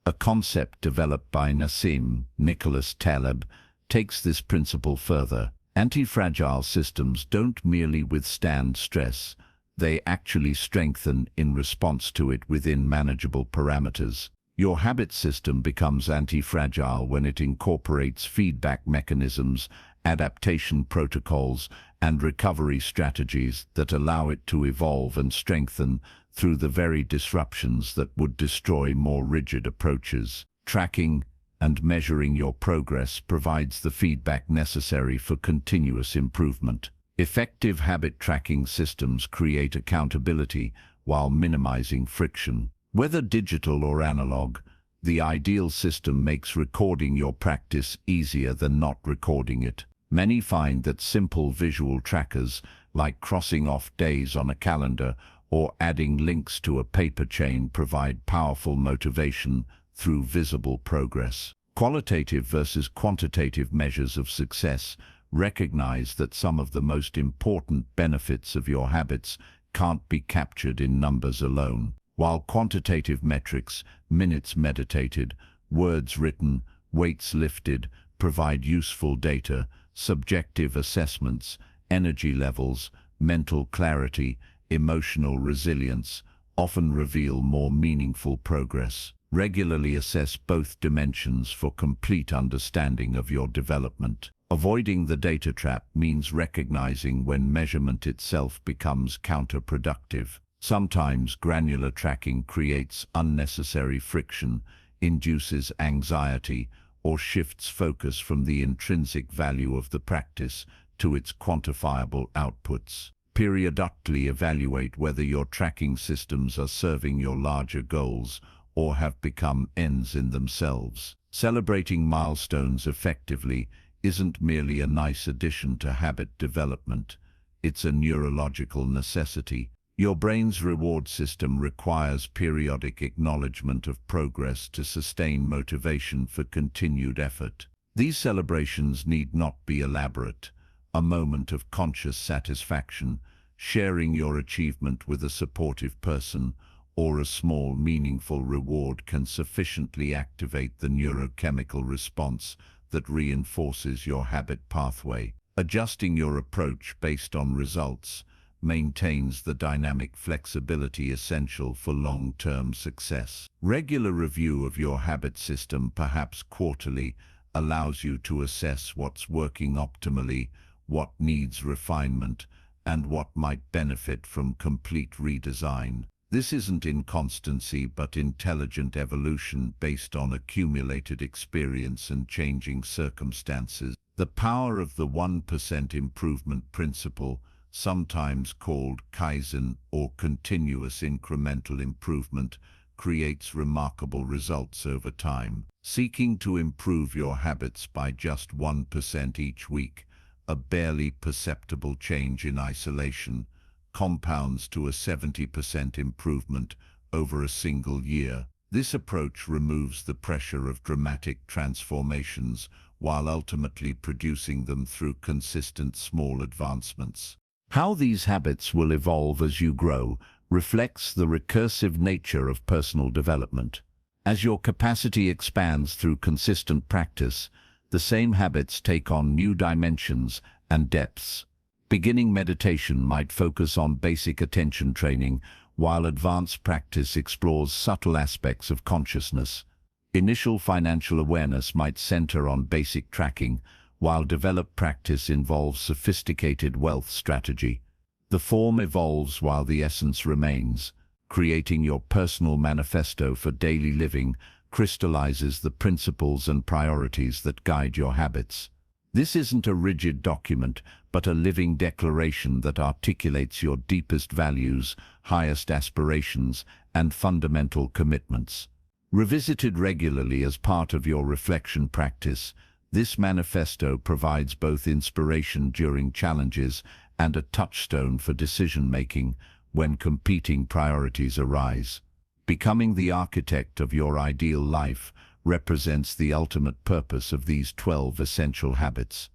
a concept developed by Nassim Nicholas Taleb, takes this principle further. Anti-fragile systems don't merely withstand stress, they actually strengthen in response to it within manageable parameters. Your habit system becomes anti-fragile when it incorporates feedback mechanisms, adaptation protocols, and recovery strategies that allow it to evolve and strengthen through the very disruptions that would destroy more rigid approaches. Tracking and measuring your progress provides the feedback necessary for continuous improvement. Effective habit tracking systems create accountability while minimizing friction. Whether digital or analog, the ideal system makes recording your practice easier than not recording it. Many find that simple visual trackers, like crossing off days on a calendar or adding links to a paper chain, provide powerful motivation through visible progress. Qualitative versus quantitative measures of success recognize that some of the most important benefits of your habits can't be captured in numbers alone. While quantitative metrics, minutes meditated, words written, weights lifted, provide useful data, subjective assessments, energy levels, mental clarity, emotional resilience, often reveal more meaningful progress. Regularly assess both dimensions for complete understanding of your development. Avoiding the data trap means recognizing when measurement itself becomes counterproductive. Sometimes granular tracking creates unnecessary friction, induces anxiety, or shifts focus from the intrinsic value of the practice to its quantifiable outputs. Periodically evaluate whether your tracking systems are serving your larger goals or have become ends in themselves. Celebrating milestones effectively isn't merely a nice addition to habit development, it's a neurological necessity. Your brain's reward system requires periodic acknowledgement of progress to sustain motivation for continued effort. These celebrations need not be elaborate. A moment of conscious satisfaction, sharing your achievement with a supportive person, or a small meaningful reward can sufficiently activate the neurochemical response that reinforces your habit pathway. Adjusting your approach based on results maintains the dynamic flexibility essential for long-term success. Regular review of your habit system, perhaps quarterly, allows you to assess what's working optimally, what needs refinement, and what might benefit from complete redesign. This isn't inconstancy but intelligent evolution based on accumulated experience and changing circumstances. The power of the 1% improvement principle, sometimes called Kaizen or continuous incremental improvement, creates remarkable results over time. Seeking to improve your habits by just 1% each week, a barely perceptible change in isolation, compounds to a 70% improvement over a single year. This approach removes the pressure of dramatic transformations while ultimately producing them through consistent small advancements. How these habits will evolve as you grow reflects the recursive nature of personal development. As your capacity expands through consistent practice, the same habits take on new dimensions and depths. Beginning meditation might focus on basic attention training, while advanced practice explores subtle aspects of consciousness. Initial financial awareness might center on basic tracking, while developed practice involves sophisticated wealth strategy. The form evolves while the essence remains. Creating your personal manifesto for daily living crystallizes the principles and priorities that guide your habits. This isn't a rigid document, but a living declaration that articulates your deepest values, highest aspirations, and fundamental commitments. Revisited regularly as part of your reflection practice, this manifesto provides both inspiration during challenges and a touchstone for decision-making when competing priorities arise. Becoming the architect of your ideal life represents the ultimate purpose of these 12 essential habits.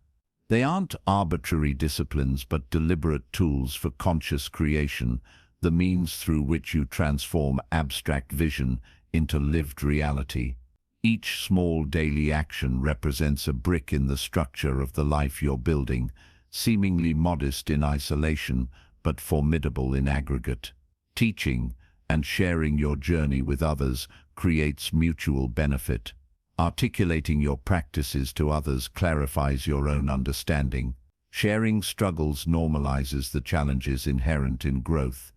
They aren't arbitrary disciplines but deliberate tools for conscious creation, the means through which you transform abstract vision into lived reality. Each small daily action represents a brick in the structure of the life you're building, seemingly modest in isolation but formidable in aggregate. Teaching and sharing your journey with others creates mutual benefit. Articulating your practices to others clarifies your own understanding. Sharing struggles normalizes the challenges inherent in growth.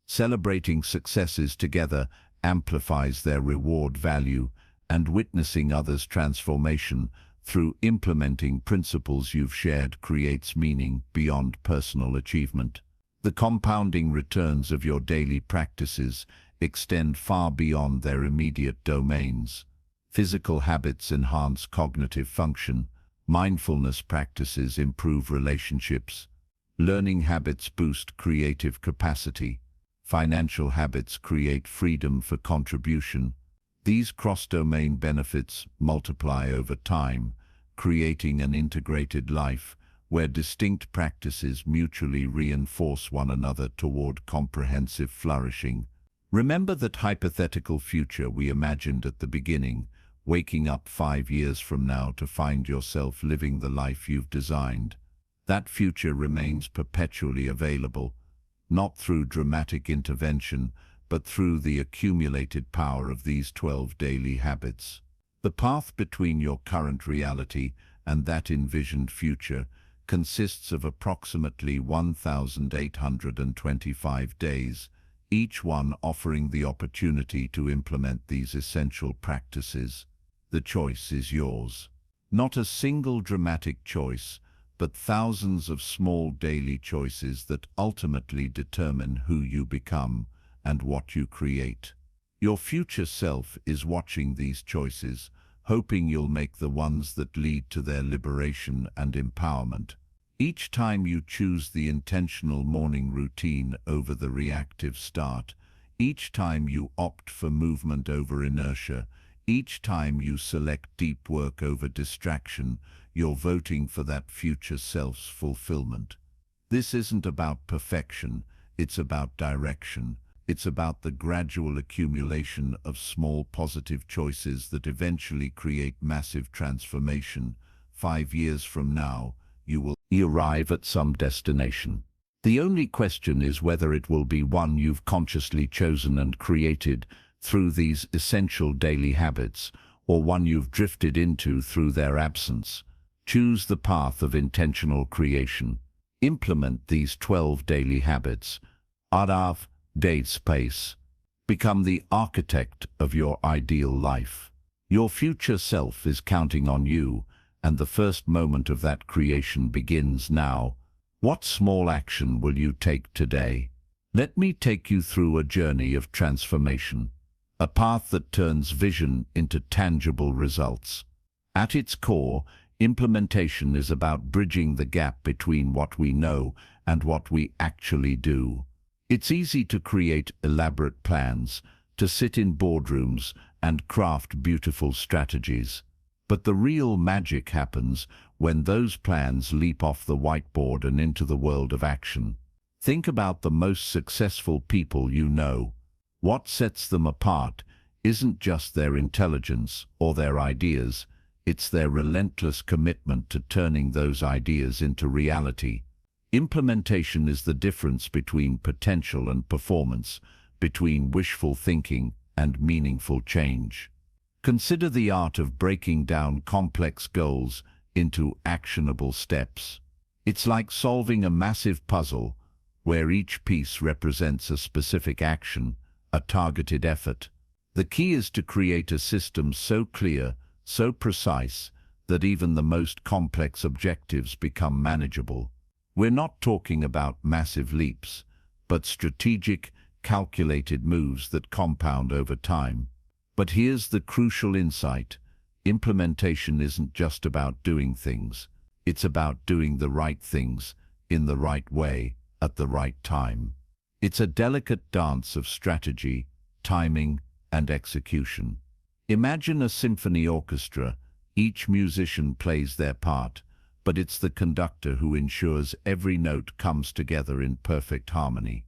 Celebrating successes together amplifies their reward value, and witnessing others' transformation through implementing principles you've shared creates meaning beyond personal achievement. The compounding returns of your daily practices extend far beyond their immediate domains. Physical habits enhance cognitive function. Mindfulness practices improve relationships. Learning habits boost creative capacity. Financial habits create freedom for contribution. These cross-domain benefits multiply over time, creating an integrated life where distinct practices mutually reinforce one another toward comprehensive flourishing. Remember that hypothetical future we imagined at the beginning, waking up 5 years from now to find yourself living the life you've designed. That future remains perpetually available, not through dramatic intervention, but through the accumulated power of these 12 daily habits. The path between your current reality and that envisioned future consists of approximately 1,825 days, each one offering the opportunity to implement these essential practices. The choice is yours. Not a single dramatic choice, but thousands of small daily choices that ultimately determine who you become and what you create. Your future self is watching these choices, hoping you'll make the ones that lead to their liberation and empowerment. Each time you choose the intentional morning routine over the reactive start, each time you opt for movement over inertia, each time you select deep work over distraction, you're voting for that future self's fulfillment. This isn't about perfection, it's about direction. It's about the gradual accumulation of small positive choices that eventually create massive transformation. 5 years from now, you will arrive at some destination. The only question is whether it will be one you've consciously chosen and created through these essential daily habits, or one you've drifted into through their absence. Choose the path of intentional creation. Implement these 12 daily habits. Adav Date space. Become the architect of your ideal life. Your future self is counting on you, and the first moment of that creation begins now. What small action will you take today? Let me take you through a journey of transformation, a path that turns vision into tangible results. At its core, implementation is about bridging the gap between what we know and what we actually do. It's easy to create elaborate plans, to sit in boardrooms and craft beautiful strategies. But the real magic happens when those plans leap off the whiteboard and into the world of action. Think about the most successful people you know. What sets them apart isn't just their intelligence or their ideas, it's their relentless commitment to turning those ideas into reality. Implementation is the difference between potential and performance, between wishful thinking and meaningful change. Consider the art of breaking down complex goals into actionable steps. It's like solving a massive puzzle where each piece represents a specific action, a targeted effort. The key is to create a system so clear, so precise, that even the most complex objectives become manageable. We're not talking about massive leaps, but strategic, calculated moves that compound over time. But here's the crucial insight. Implementation isn't just about doing things. It's about doing the right things, in the right way, at the right time. It's a delicate dance of strategy, timing, and execution. Imagine a symphony orchestra. Each musician plays their part, but it's the conductor who ensures every note comes together in perfect harmony.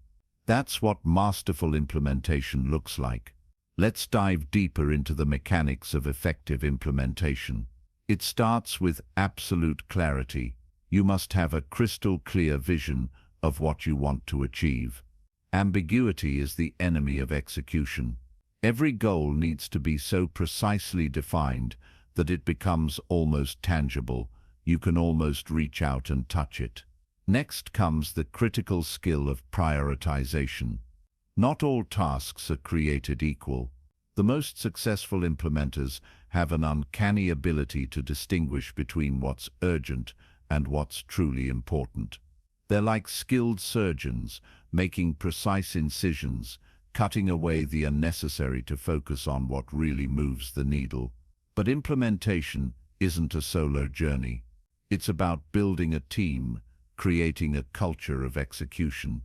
That's what masterful implementation looks like. Let's dive deeper into the mechanics of effective implementation. It starts with absolute clarity. You must have a crystal clear vision of what you want to achieve. Ambiguity is the enemy of execution. Every goal needs to be so precisely defined that it becomes almost tangible. You can almost reach out and touch it. Next comes the critical skill of prioritization. Not all tasks are created equal. The most successful implementers have an uncanny ability to distinguish between what's urgent and what's truly important. They're like skilled surgeons, making precise incisions, cutting away the unnecessary to focus on what really moves the needle. But implementation isn't a solo journey. It's about building a team, creating a culture of execution.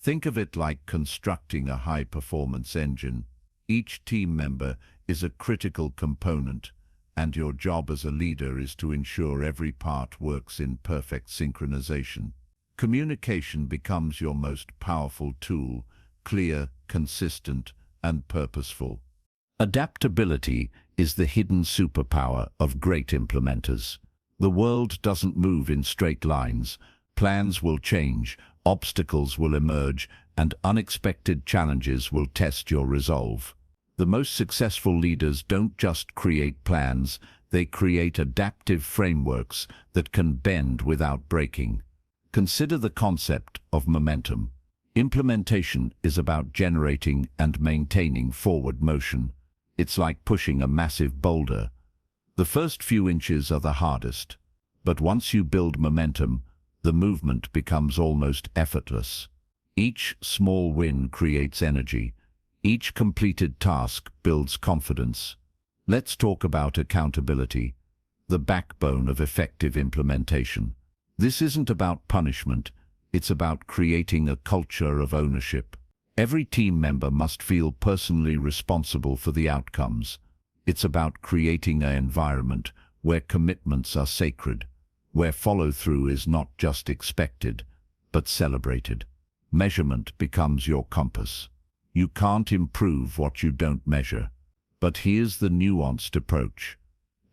Think of it like constructing a high-performance engine. Each team member is a critical component, and your job as a leader is to ensure every part works in perfect synchronization. Communication becomes your most powerful tool, clear, consistent, and purposeful. Adaptability is the hidden superpower of great implementers. The world doesn't move in straight lines. Plans will change, obstacles will emerge, and unexpected challenges will test your resolve. The most successful leaders don't just create plans, they create adaptive frameworks that can bend without breaking. Consider the concept of momentum. Implementation is about generating and maintaining forward motion. It's like pushing a massive boulder. The first few inches are the hardest, but once you build momentum, the movement becomes almost effortless. Each small win creates energy. Each completed task builds confidence. Let's talk about accountability, the backbone of effective implementation. This isn't about punishment, it's about creating a culture of ownership. Every team member must feel personally responsible for the outcomes. It's about creating an environment where commitments are sacred, where follow-through is not just expected, but celebrated. Measurement becomes your compass. You can't improve what you don't measure. But here's the nuanced approach.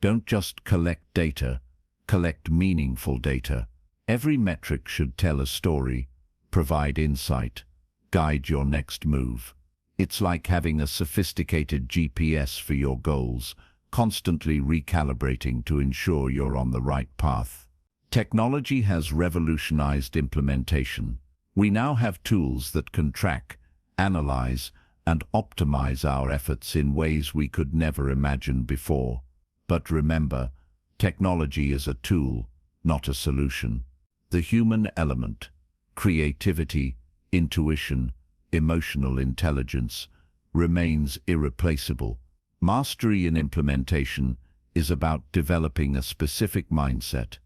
Don't just collect data, collect meaningful data. Every metric should tell a story, provide insight, guide your next move. It's like having a sophisticated GPS for your goals, constantly recalibrating to ensure you're on the right path. Technology has revolutionized implementation. We now have tools that can track, analyze, and optimize our efforts in ways we could never imagine before. But remember, technology is a tool, not a solution. The human element, creativity, intuition, emotional intelligence, remains irreplaceable. Mastery in implementation is about developing a specific mindset.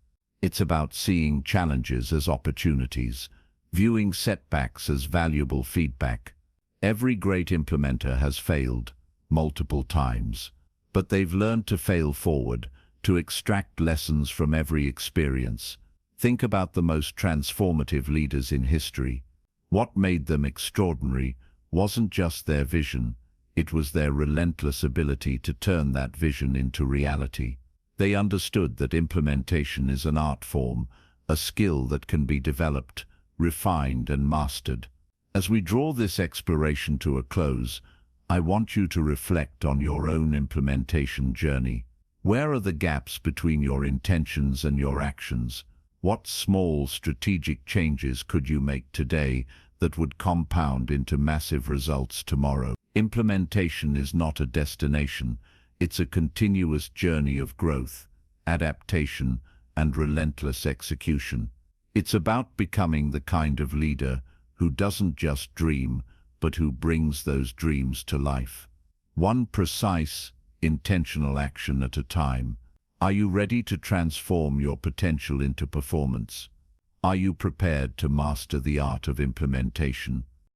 It's about seeing challenges as opportunities, viewing setbacks as valuable feedback. Every great implementer has failed multiple times, but they've learned to fail forward, to extract lessons from every experience. Think about the most transformative leaders in history. What made them extraordinary wasn't just their vision, it was their relentless ability to turn that vision into reality. They understood that implementation is an art form, a skill that can be developed, refined, and mastered. As we draw this exploration to a close, I want you to reflect on your own implementation journey. Where are the gaps between your intentions and your actions? What small strategic changes could you make today that would compound into massive results tomorrow? Implementation is not a destination, it's a continuous journey of growth, adaptation, and relentless execution. It's about becoming the kind of leader who doesn't just dream, but who brings those dreams to life. One precise, intentional action at a time. Are you ready to transform your potential into performance? Are you prepared to master the art of implementation?